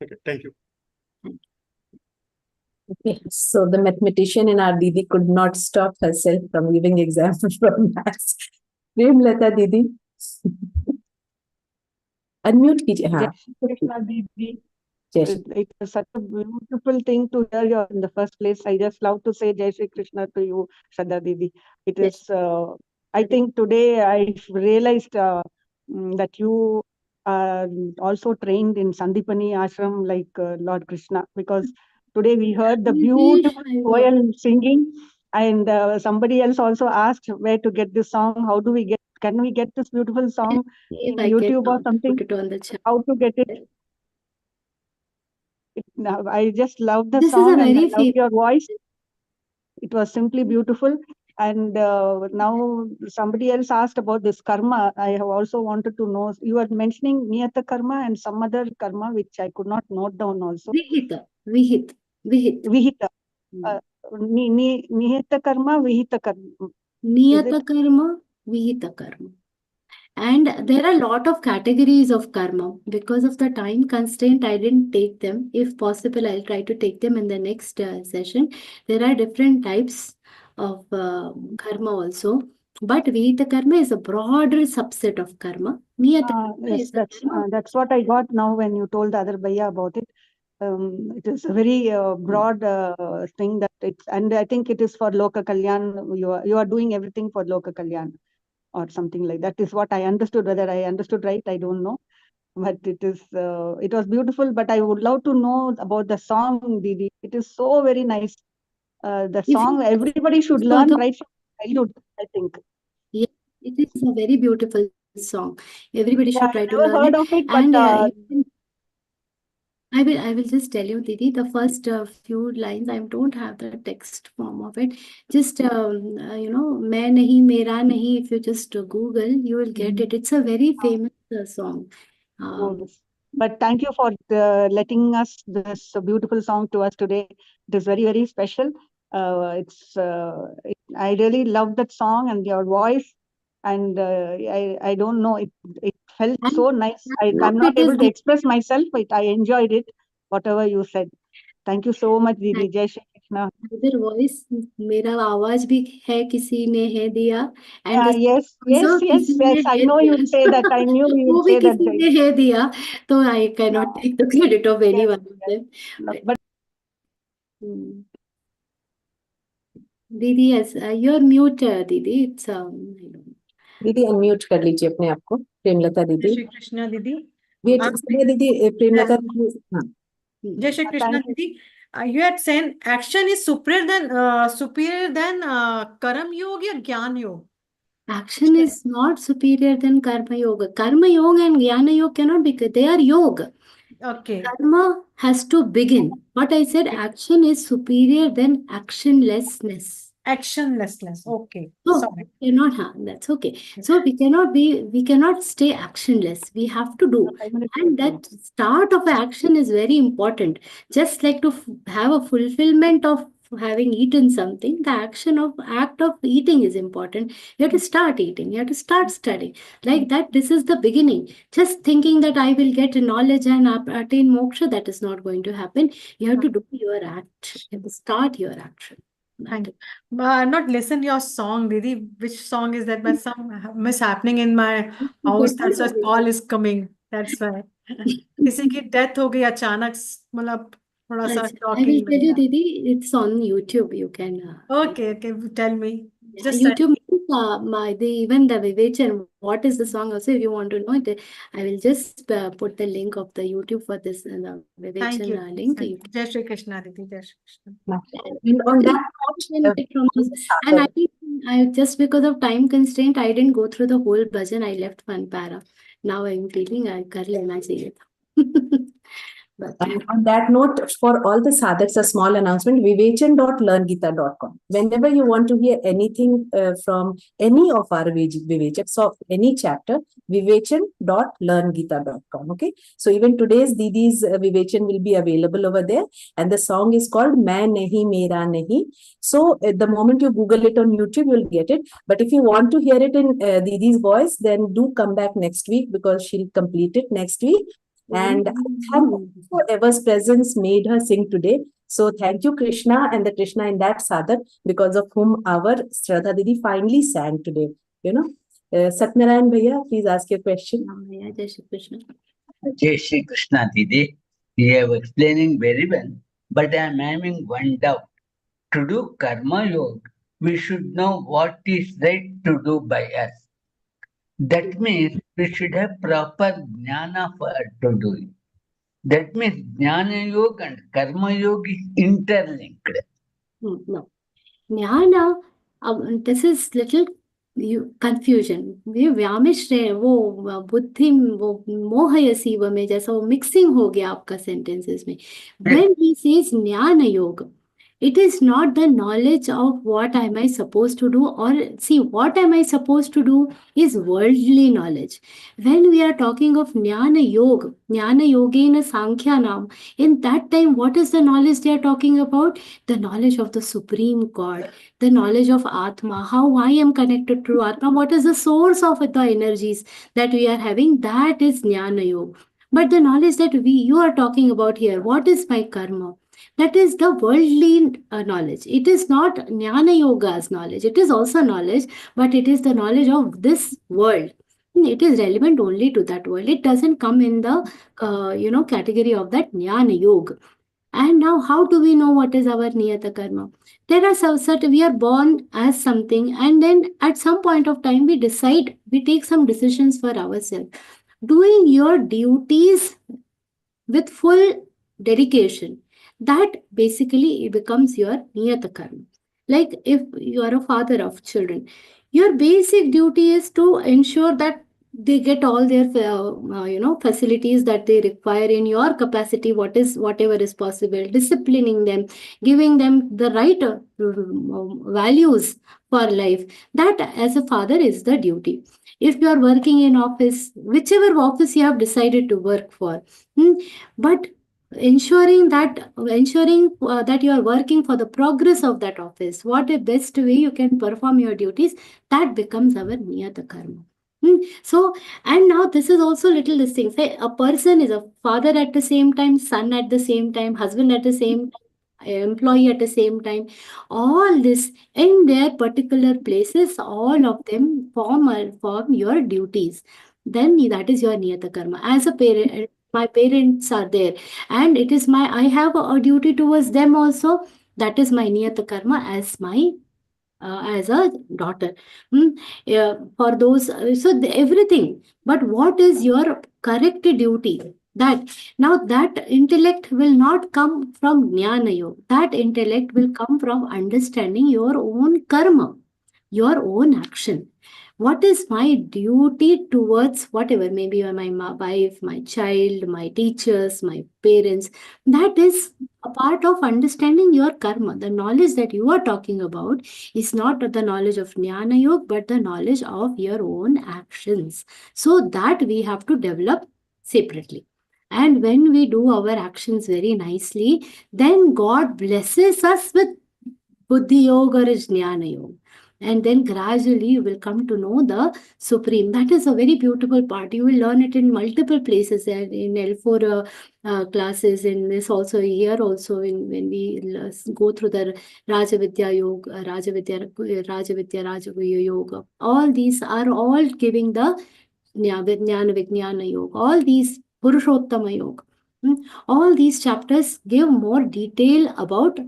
Okay, thank you. Okay, so the mathematician in our Didi could not stop herself from giving examples from maths. Premlata Didi. Unmute कीजिए. हाँ. Krishna Didi. Yes. It was such a beautiful thing to hear you in the first place. I just love to say Jai Shri Krishna to you, Shraddha Didi. It is, I think today I realized that you are also trained in Sandipani Ashram like Lord Krishna, because today we heard the beautiful choir singing, and somebody else also asked where to get this song. How do we get? Can we get this beautiful song in YouTube or something? Put it on the chat. How to get it? I just love the This song is a and very I love your voice. It was simply beautiful. And now somebody else asked about this karma. I have also wanted to know. You were mentioning niyata karma and some other karma which I could not note down also. Vihita. Vihita. Niyata karma, vihita karma. Niyata karma, vihita karma. And there are a lot of categories of karma. Because of the time constraint, I didn't take them. If possible, I'll try to take them in the next session. There are different types of karma also. But Vihita karma is a broader subset of karma. Niyata karma Yes, is that's what I got now when you told the other bhaiya about it. It is a very broad thing that it's, and I think it is for Loka Kalyan. You are doing everything for Loka Kalyan or something like that. Is what I understood. Whether I understood right, I don't know. But it is, it was beautiful. But I would love to know about the song, Didi. It is so very nice. The song everybody should learn right from childhood, I think. Yeah, it is a very beautiful song. Everybody should try to I've never learn heard it. of it, And but I will just tell you, Didi, the first few lines, I don't have the text form of it. Just, मैं नहीं, मेरा नहीं, if you just Google, you will get it. It's a very famous song. But thank you for letting us this beautiful song to us today. It is very, very special. I really love that song and your voice. And I don't know, it felt so nice. I'm not able to express myself, but I enjoyed it, whatever you said. Thank you so much, Didi. Jai Shri Krishna. Other voice, मेरा आवाज भी है किसी ने है दिया. And yes. I know you will say that. I knew you would say that. किसी ने है दिया, so I cannot take the credit of any one of them. But Didi, yes, you're mute, Didi. It's दीदी unmute कर लीजिए अपने आप को. प्रेमलता दीदी. जय श्री कृष्ण दीदी. वेट दीदी, प्रेमलता दीदी. हाँ. Jai Shri Krishna Didi. You had said action is superior than Karam Yoga or Gyan Yoga. Action is not superior than Karma Yoga. Karma Yoga and Jnana Yoga cannot be, they are yoga. Okay. Karma has to begin. What I said, action is superior than actionlessness. Actionlessness. Okay. So sorry. we cannot have, that's okay. So we cannot stay actionless. We have to do. And that start of action is very important. Just like to have a fulfillment of having eaten something, the act of eating is important. You have to start eating. You have to start studying. Like that, this is the beginning. Just thinking that I will get knowledge and attain moksha, that is not going to happen. You have to do your act. You have to start your action. Thank you. I've not listened your song, Didi. Which song is that? But some mishappening in my house. That's why call is coming. That's why. किसी की death हो गई अचानक, मतलब थोड़ा सा I will shocking tell you, लगा. Didi, it's on YouTube. You can. Okay, tell me. Just YouTube means even the Vivechan. What is the song? Also, if you want to know it, I will just put the link of the YouTube for this the thank you. Vivechan link. You Jai Shri Krishna, Didi. Jai Shri Krishna. And on that note, benefit from this. And I just because of time constraint, I didn't go through the whole bhajan. I left one para. Now I'm feeling I kar lena chahiye tha. But and on that note, for all the sadhaks, a small announcement, vivechan.learngeeta.com. Whenever you want to hear anything from any of our Vivechaks of any chapter, vivechan.learngeeta.com. Okay. So even today's Didi's Vivechan will be available over there. And the song is called Main Nahi Mera Nahi. So at the moment you Google it on YouTube, you'll get it. But if you want to hear it in Didi's voice, then do come back next week because she'll complete it next week. And whoever's presence made her sing today. So thank you, Krishna, and the Krishna in that sadhak, because of whom our Shraddha Didi finally sang today. You know, Satnarayan Bhaiya, please ask your question. Jai Shri Krishna. Jai Shri Krishna, Didi. You have explaining very well, but I am having one doubt. To do karma yoga, we should know what is right to do by us. That means we should have proper jnana to do it. That means jnana yoga and karma yoga is interlinked. No. Jnana, this is little confusion. व्यामिश्र वो बुद्धि वो मोहयसीव में जैसा वो mixing हो गया आपका sentences में. When he says jnana yoga, it is not the knowledge of what am I supposed to do, or see what am I supposed to do is worldly knowledge. When we are talking of jnana yoga, jnana yogena sankhyanam, in that time what is the knowledge they are talking about? The knowledge of the Supreme God, the knowledge of Atma, how I am connected to Atma, what is the source of the energies that we are having, that is jnana yoga. But the knowledge that you are talking about here, what is my karma? That is the worldly knowledge. It is not Jnana Yoga's knowledge. It is also knowledge, but it is the knowledge of this world. It is relevant only to that world. It doesn't come in the category of that Jnana Yoga. And now, how do we know what is our Niyata Karma? There are certain, we are born as something, and then at some point of time we decide, we take some decisions for ourselves. Doing your duties with full dedication, that basically becomes your niyata karma. Like if you are a father of children, your basic duty is to ensure that they get all their facilities that they require in your capacity, whatever is possible, disciplining them, giving them the right values for life. That as a father is the duty. If you are working in office, whichever office you have decided to work for, but ensuring that you are working for the progress of that office, what a best way you can perform your duties, that becomes our niyata karma. So, and now this is also little this thing. Say a person is a father at the same time, son at the same time, husband at the same time, employee at the same time. All this in their particular places, all of them form your duties. Then that is your niyata karma. As a parent, my parents are there, and it is I have a duty towards them also. That is my niyata karma as my as a daughter. For those, everything. But what is your correct duty? That now that intellect will not come from jnana yoga. That intellect will come from understanding your own karma, your own action. What is my duty towards whatever, maybe my wife, my child, my teachers, my parents? That is a part of understanding your karma. The knowledge that you are talking about is not the knowledge of Jnana Yoga, but the knowledge of your own actions. So that we have to develop separately. And when we do our actions very nicely, then God blesses us with Buddhi Yoga or Jnana Yoga. And then gradually you will come to know the Supreme. That is a very beautiful part. You will learn it in multiple places, in L4 classes, in this also, here also, when we go through the Rajavidya Yoga, Rajavidya Rajaguya Yoga. All these are all giving the Jnana Vijnana Yoga, all these Purushottama Yoga, all these chapters give more detail about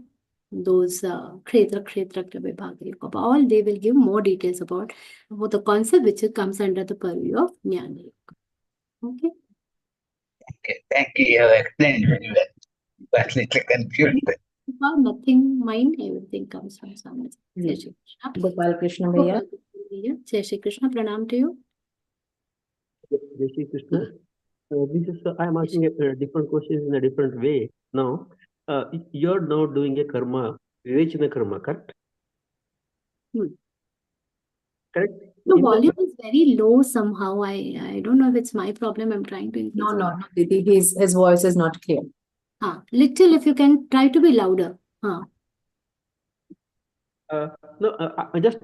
those Kshetra Vibhaga Yoga. All they will give more details about the concept which comes under the purview of Jnana Yoga. Okay. Okay, thank you. You have explained very well. But little confused. Nothing mine, everything comes from Swami. Jai Shri Krishna. Gopal Krishna Bhaiya. Jai Shri Krishna. Pranam to you. Jai Shri Krishna. I am asking a different questions in a different way now. You're now doing a karma, Vivechana karma, correct? Correct? The volume is very low somehow. I don't know if it's my problem. I'm trying to increase. No, Didi, his voice is not clear. Little, if you can try to be louder. No, I just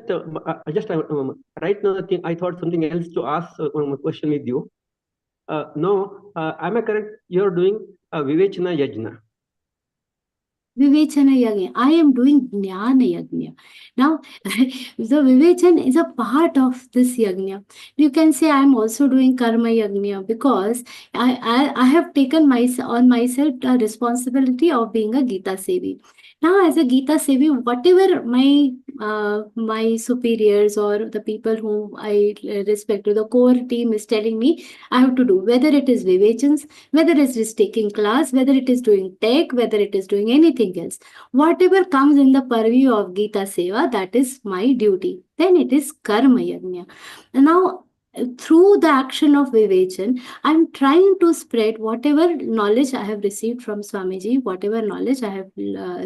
right now I thought something else to ask one question with you. No, am I correct? You're doing Vivechana Yajna. Vivechana Yagna. I am doing Jnana Yagna. Now, the Vivechana is a part of this Yagna. You can say I am also doing Karma Yagna because I have taken on myself the responsibility of being a Geeta Sevi. Now, as a Geeta Sevi, whatever my superiors or the people whom I respect, the core team is telling me, I have to do, whether it is Vivechans, whether it is taking class, whether it is doing tech, whether it is doing anything else. Whatever comes in the purview of Geeta Seva, that is my duty. Then it is Karma Yagna. Now, through the action of Vivechan, I'm trying to spread whatever knowledge I have received from Swamiji, whatever knowledge I have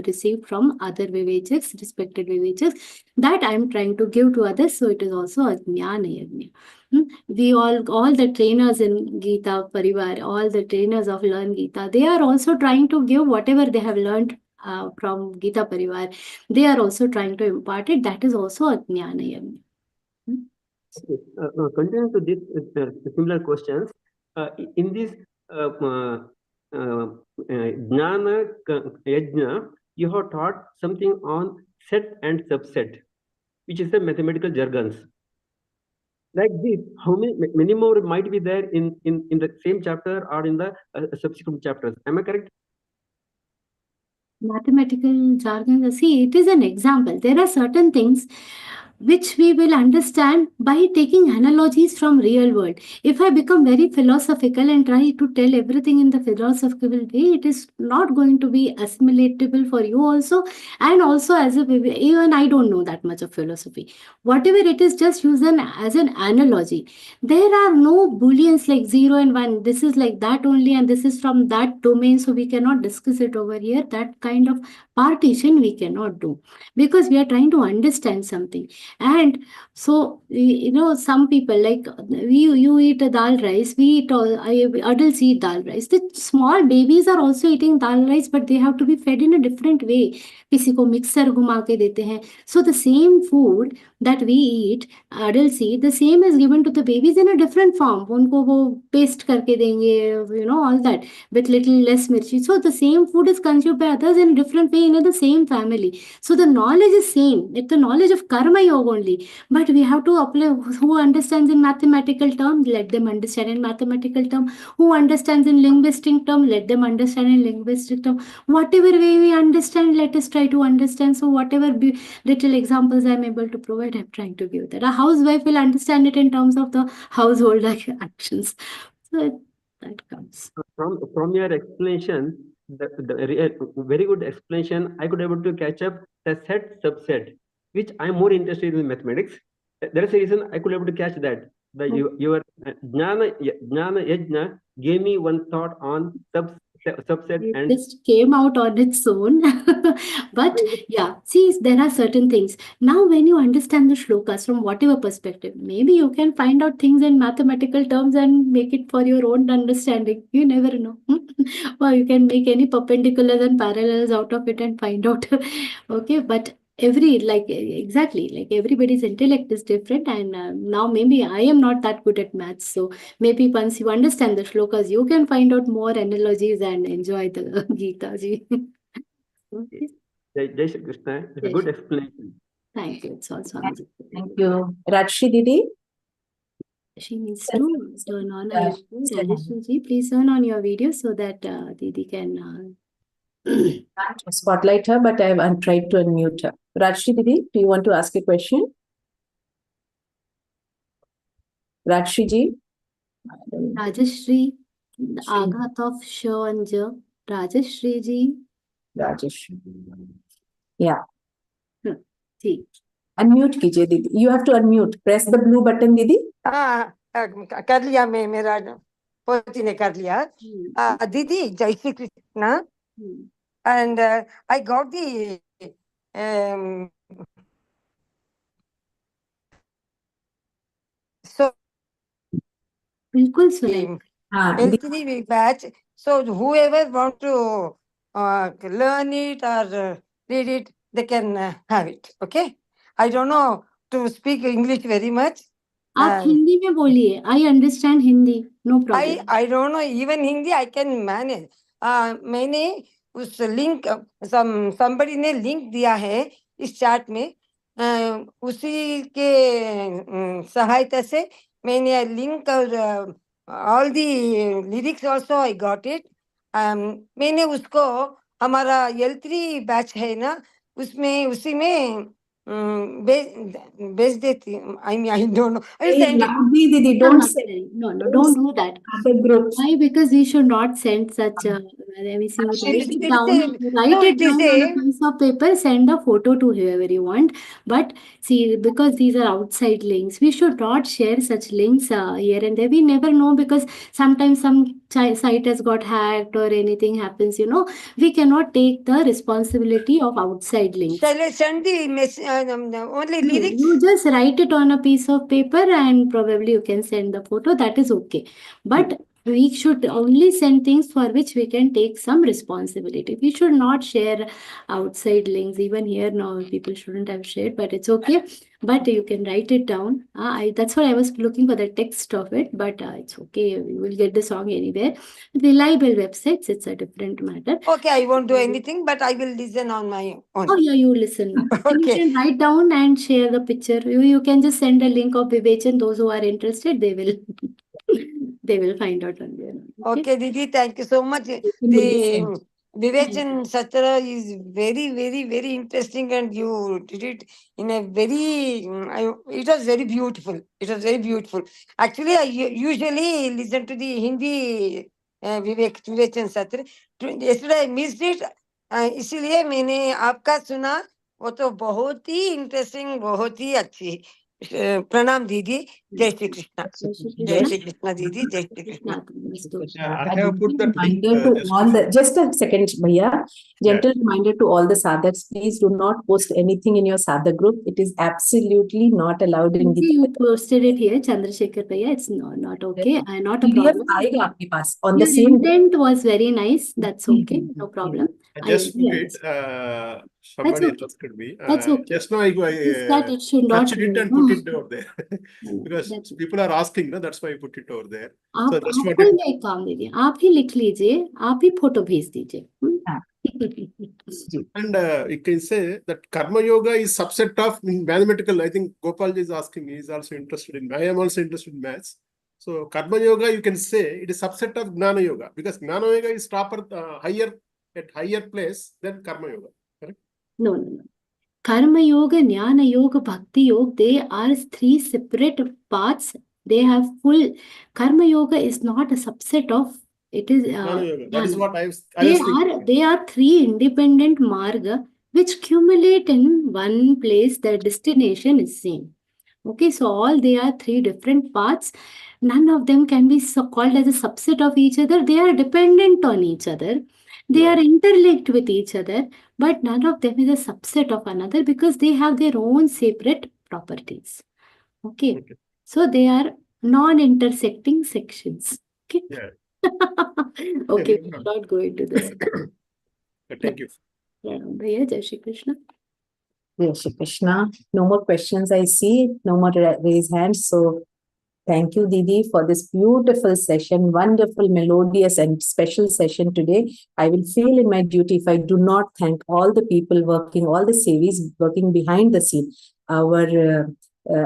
received from other Vivechaks, respected Vivechaks, that I'm trying to give to others. So it is also a Jnana Yagna. We all the trainers in Geeta Pariwar, all the trainers of Learngeeta, they are also trying to give whatever they have learned from Geeta Pariwar. They are also trying to impart it. That is also a Jnana Yagna. Okay. Continuing to this similar questions, in this Jnana Yajna, you have taught something on set and subset, which is the mathematical jargons. Like this, how many more might be there in the same chapter or in the subsequent chapters? Am I correct? Mathematical jargon, see, it is an example. There are certain things which we will understand by taking analogies from real world. If I become very philosophical and try to tell everything in the philosophical way, it is not going to be assimilatable for you also, and also as even I don't know that much of philosophy. Whatever it is, just use as an analogy. There are no booleans like 0 and 1. This is like that only, and this is from that domain, so we cannot discuss it over here. That kind of partition we cannot do, because we are trying to understand something. And so, some people, like you eat a dal rice, we eat adults eat dal rice. The small babies are also eating dal rice, but they have to be fed in a different way. किसी को mixer घुमा के देते हैं. So the same food that we eat, adults eat, the same is given to the babies in a different form. उनको वो paste करके देंगे, all that, with little less mirchi. So the same food is consumed by others in a different way in the same family. So the knowledge is same. It's the knowledge of karma yoga only. But we have to apply. Who understands in mathematical term, let them understand in mathematical term. Who understands in linguistic term, let them understand in linguistic term. Whatever way we understand, let us try to understand. So whatever little examples I'm able to provide, I'm trying to give that. A housewife will understand it in terms of the household actions. So that comes. From your explanation, the very good explanation, I could able to catch up the set subset, which I'm more interested in mathematics. There is a reason I could able to catch that. Your Jnana Yajna gave me one thought on subset, It and just came out on its own. But yeah, see, there are certain things. Now, when you understand the shlokas from whatever perspective, maybe you can find out things in mathematical terms and make it for your own understanding. You never know. Or you can make any perpendiculars and parallels out of it and find out. Okay, but exactly, like everybody's intellect is different, and now maybe I am not that good at maths, so maybe once you understand the shlokas, you can find out more analogies and enjoy the Geeta ji. Okay. Jai Shri Krishna. It's a good explanation. Thank you. It's also amazing. Thank you. Rajshri Didi. She needs to turn on her video. Rajeshwari ji, please turn on your video so that Didi can. Spotlight her, but I've tried to unmute her. Rajshri Didi, do you want to ask a question? Rajshri ji? Rajeshri, Aghat of Sh and J. Rajeshri ji. Rajeshri. Yeah. See. Unmute कीजिए दीदी. You have to unmute. Press the blue button, दीदी. कर लिया मैं, मेरा पोती ने कर लिया. दीदी जय Shri Krishna. And I got the so बिल्कुल सुने. L3 batch. So whoever want to learn it or read it, they can have it. Okay. I don't know to speak English very much. आप हिंदी में बोलिए. I understand Hindi. No problem. I don't know even Hindi. I can manage. मैंने उस link somebody ने link दिया है इस chat में. उसी के सहायता से मैंने लिंक और all the lyrics also I got it. मैंने उसको हमारा L3 बैच है ना, उसमें उसी में बेच देती. I mean, I don't know. Didi, don't say. No, don't do that. Why? Because we should not send such. Write it down on a piece of paper. Send a photo to whoever you want. But see, because these are outside links, we should not share such links here and there. We never know, because sometimes some site has got hacked or anything happens. We cannot take the responsibility of outside links. Shall I send the message, only lyrics? You just write it on a piece of paper and probably you can send the photo. That is okay. But we should only send things for which we can take some responsibility. We should not share outside links. Even here now, people shouldn't have shared, but it's okay. But you can write it down. That's what I was looking for, the text of it. But it's okay. You will get the song anywhere. Reliable websites, it's a different matter. Okay, I won't do anything, but I will listen on my own. Oh, yeah, you listen. Okay. You can write down and share the picture. You can just send a link of Vivechan. Those who are interested, they will they will find out on their own. Okay, Didi, thank you so much. The Vivechan Satra is very, very, very interesting, and you did it in a very, it was very beautiful. It was very beautiful. Actually, I usually listen to the Hindi Vivechan Satra. Yesterday I missed it. इसलिए मैंने आपका सुना. वो तो बहुत ही interesting, बहुत ही अच्छी. Pranam Didi, Jai Shri Krishna. Jai Shri Krishna Didi, Jai Shri Krishna. I have put that link. To all the, just a second, Bhaiya. Gentle reminder to all the sadhaks, please do not post anything in your sadhak group. It is absolutely not allowed in the. You posted it here, Chandrasekhar Bhaiya. It's not okay. Not a problem. आएगा आपके पास on Your the same intent was very nice. That's okay. No problem. I just put it. Somebody interrupted me. That's okay. Just now I that it should not touched it and put it over there. Because people are asking, no? That's why I put it over there. So that's what आपको एक काम दीजिए, आप ही लिख लीजिए, आप ही photo भेज दीजिए. And you can say that Karma Yoga is subset of mathematical. I think Gopal is asking. He is also interested in. I am also interested in maths. So Karma Yoga, you can say it is subset of Jnana Yoga, because Jnana Yoga is proper higher place than Karma Yoga. Correct? No. Karma Yoga, Jnana Yoga, Bhakti Yoga, they are three separate paths. They have full. Karma Yoga is not a subset of. It is. Jnana Yoga. That is what I was thinking. They are three independent marga which accumulate in one place. Their destination is same. Okay, so all they are three different paths. None of them can be called as a subset of each other. They are dependent on each other. They are interlinked with each other, but none of them is a subset of another because they have their own separate properties. Okay. So they are non-intersecting sections. Okay. Yeah. Okay, we'll not go into this. Thank you. Bhaiya, Jai Shri Krishna. Jai Shri Krishna. No more questions I see. No more raised hands. So thank you, Didi, for this beautiful session, wonderful, melodious and special session today. I will fail in my duty if I do not thank all the people working, all the series working behind the scene, our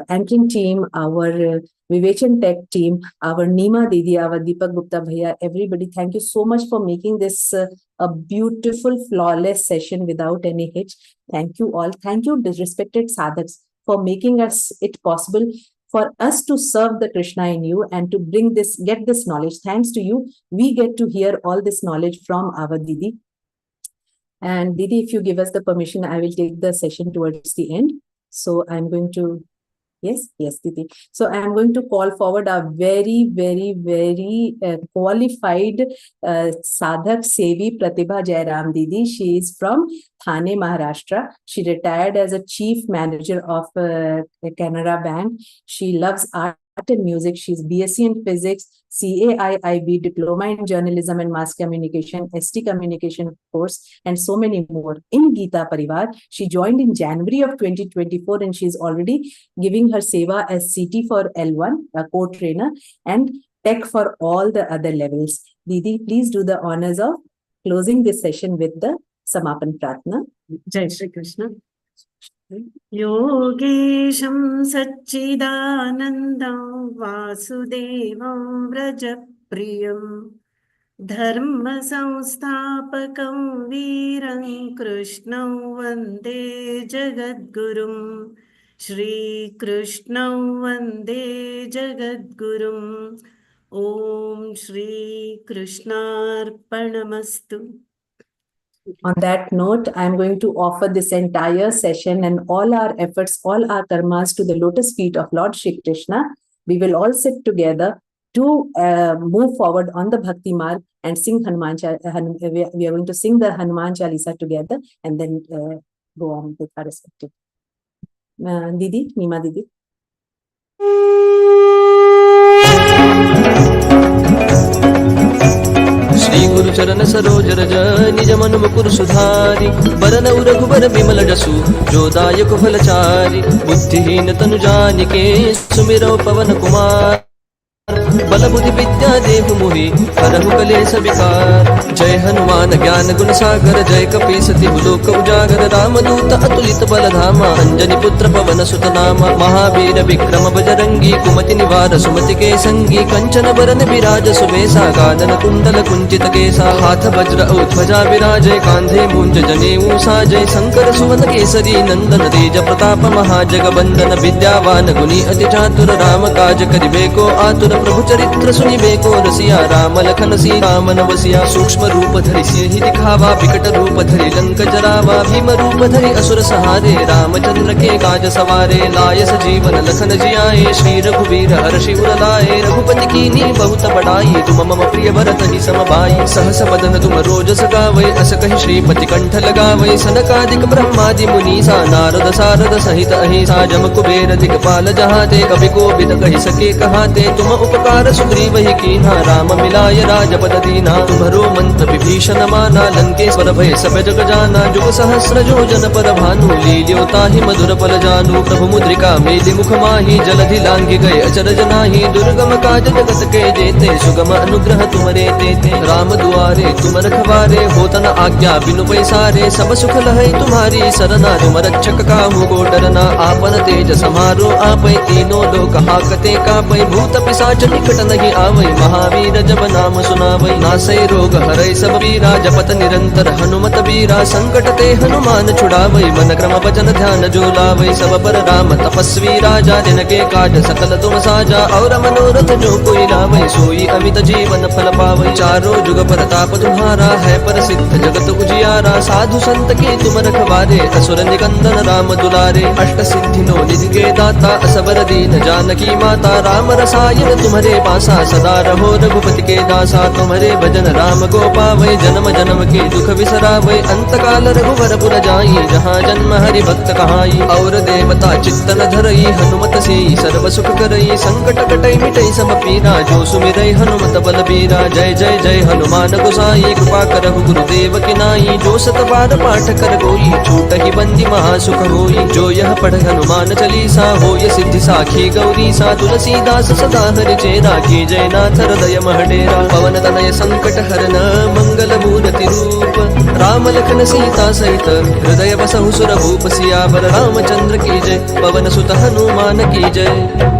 anchoring team, our Vivechan Tech team, our Neema Didi, our Deepak Gupta Bhaiya, everybody, thank you so much for making this a beautiful, flawless session without any hitch. Thank you all. Thank you, respected sadhaks, for making it possible for us to serve the Krishna in you and to get this knowledge. Thanks to you, we get to hear all this knowledge from our Didi. And Didi, if you give us the permission, I will take the session towards the end. So I'm going to, yes, Didi. So I'm going to call forward our very, very, very qualified sadhak Sevi Pratibha Jairam Didi. She is from Thane, Maharashtra. She retired as a chief manager of Canara Bank. She loves art and music. She's BSc in physics, CAIIB, diploma in journalism and mass communication, ST communication course, and so many more. In Geeta Pariwar, she joined in January of 2024, and she's already giving her seva as CT for L1, a co-trainer, and tech for all the other levels. Didi, please do the honors of closing this session with the Samapan Pratna. Jai Shri Krishna. Yogesham Satchidanandam Vasudevam Vrajapriyam Dharma Samstapakam Viram Krishnam Vande Jagadgurum Shri Krishnam Vande Jagadgurum Om Shri Krishnarpanamastu. On that note, I'm going to offer this entire session and all our efforts, all our karmas to the lotus feet of Lord Shri Krishna. We will all sit together to move forward on the Bhakti Marg and sing Hanuman. We are going to sing the Hanuman Chalisa together and then go on with our respective. Didi, Neema Didi. Shri गुरु चरण सरोज रज निज मन मुकुर सुधारि बरनउ रघुबर बिमल जसु जो दायक फलचारि बुद्धिहीन तनु जानिके सुमिरौ पवन कुमार बल बुद्धि विद्या देहु मोहि हरहु कलेश विकार जय हनुमान ज्ञान गुण सागर जय कपीस तिहु लोक उजागर रामदूत अतुलित बल धामा अंजनी पुत्र पवन सुत नामा महावीर विक्रम बजरंगी कुमति निवार सुमति के संगी कंचन बरन विराज सुबेसा गानन कुंडल कुंचित केसा हाथ वज्र औ ध्वजा विराजय कांधे मूंज जनेऊ साजय शंकर सुवन केसरी नंदन तेज प्रताप महाजगबंदन विद्यावान गुणी अति चातुर राम काज करिबे को आतुर प्रभु चरित्र सुनिबे को रसिया राम लखन सीता मन बसिया सूक्ष्म रूप धरि सिंहि दिखावा विकट रूप धरि लंक जरावा भीम रूप धरि असुर सहारे रामचंद्र के काज सवारे लाय सजीवन लखन जियाए श्री रघुवीर हर्षि उर लाए रघुपति कीन्ही बहुत बड़ाई तुम मम प्रिय भरत ही समभाई सहस बदन तुम रोजस गावै अस कहि श्रीपति कंठ लगावै सनकादिक ब्रह्मादि मुनीसा नारद सारद सहित अहिसा जम कुबेर दिगपाल जहाते कवि कोविद कहि सके कहाते तुम उपकार सुग्रीव ही कीन्हा राम मिलाय राजपद दीना तुम्हरो मंत्र विभीषण माना लंकेश्वर भय सब जग जाना जुग सहस्र योजन पर भानु लील्यो ताहि मधुर पल जानु प्रभु मुद्रिका मेलि मुख माहि जलधि लांघि गए अचरज नाहि दुर्गम काज जगत के जेते सुगम अनुग्रह तुमरे तेते राम दुआरे तुम रखवारे होत न आज्ञा बिनु पैसारे सब सुख लहै तुम्हारी सरना तुम रक्षक काहू को डरना आपन तेज समारो आपै तीनों लोक हाकते कापै भूत पिशाच निकट नहीं आवै महावीर जब नाम सुनावै नासै रोग हरै सब पीरा जपत निरंतर हनुमत बीरा संकट ते हनुमान छुड़ावै मन क्रम वचन ध्यान जो लावै सब पर राम तपस्वी राजा जिनके काज सकल तुम साजा और मनोरथ जो कोई लावै सोई अमित जीवन फल पावै चारों जुग प्रताप तुम्हारा है प्रसिद्ध जगत उजियारा साधु संत के तुम रखवारे असुर निकंदन राम दुलारे अष्ट सिद्धि नो निधि के दाता असबर दीन जानकी माता राम रसायन तुम्हारे पासा सदा रहो रघुपति के दासा तुम्हारे भजन राम को पावै जन्म जन्म के दुख बिसरावै अंत काल रघुवर पुर जाई जहाँ जन्म हरि भक्त कहाई और देवता चित्तन धरई हनुमत से सर्व सुख करई संकट कटई मिटई सब पीरा जो सुमिरै हनुमत बलबीरा जय जय जय हनुमान गोसाई कृपा करहु गुरुदेव की नाई जो सत बार पाठ कर गोई छूट ही बंदी महासुख होई जो यह पढ़ हनुमान चालीसा होय सिद्धि साखी गौरी सा तुलसीदास सदा हरि चेरा की जय नाथ हृदय महडेरा पवन तनय संकट हरन मंगल मूर्ति रूप राम लखन सीता सहित हृदय बसहु सुर भूप सियावर रामचंद्र की जय पवन सुत हनुमान की जय।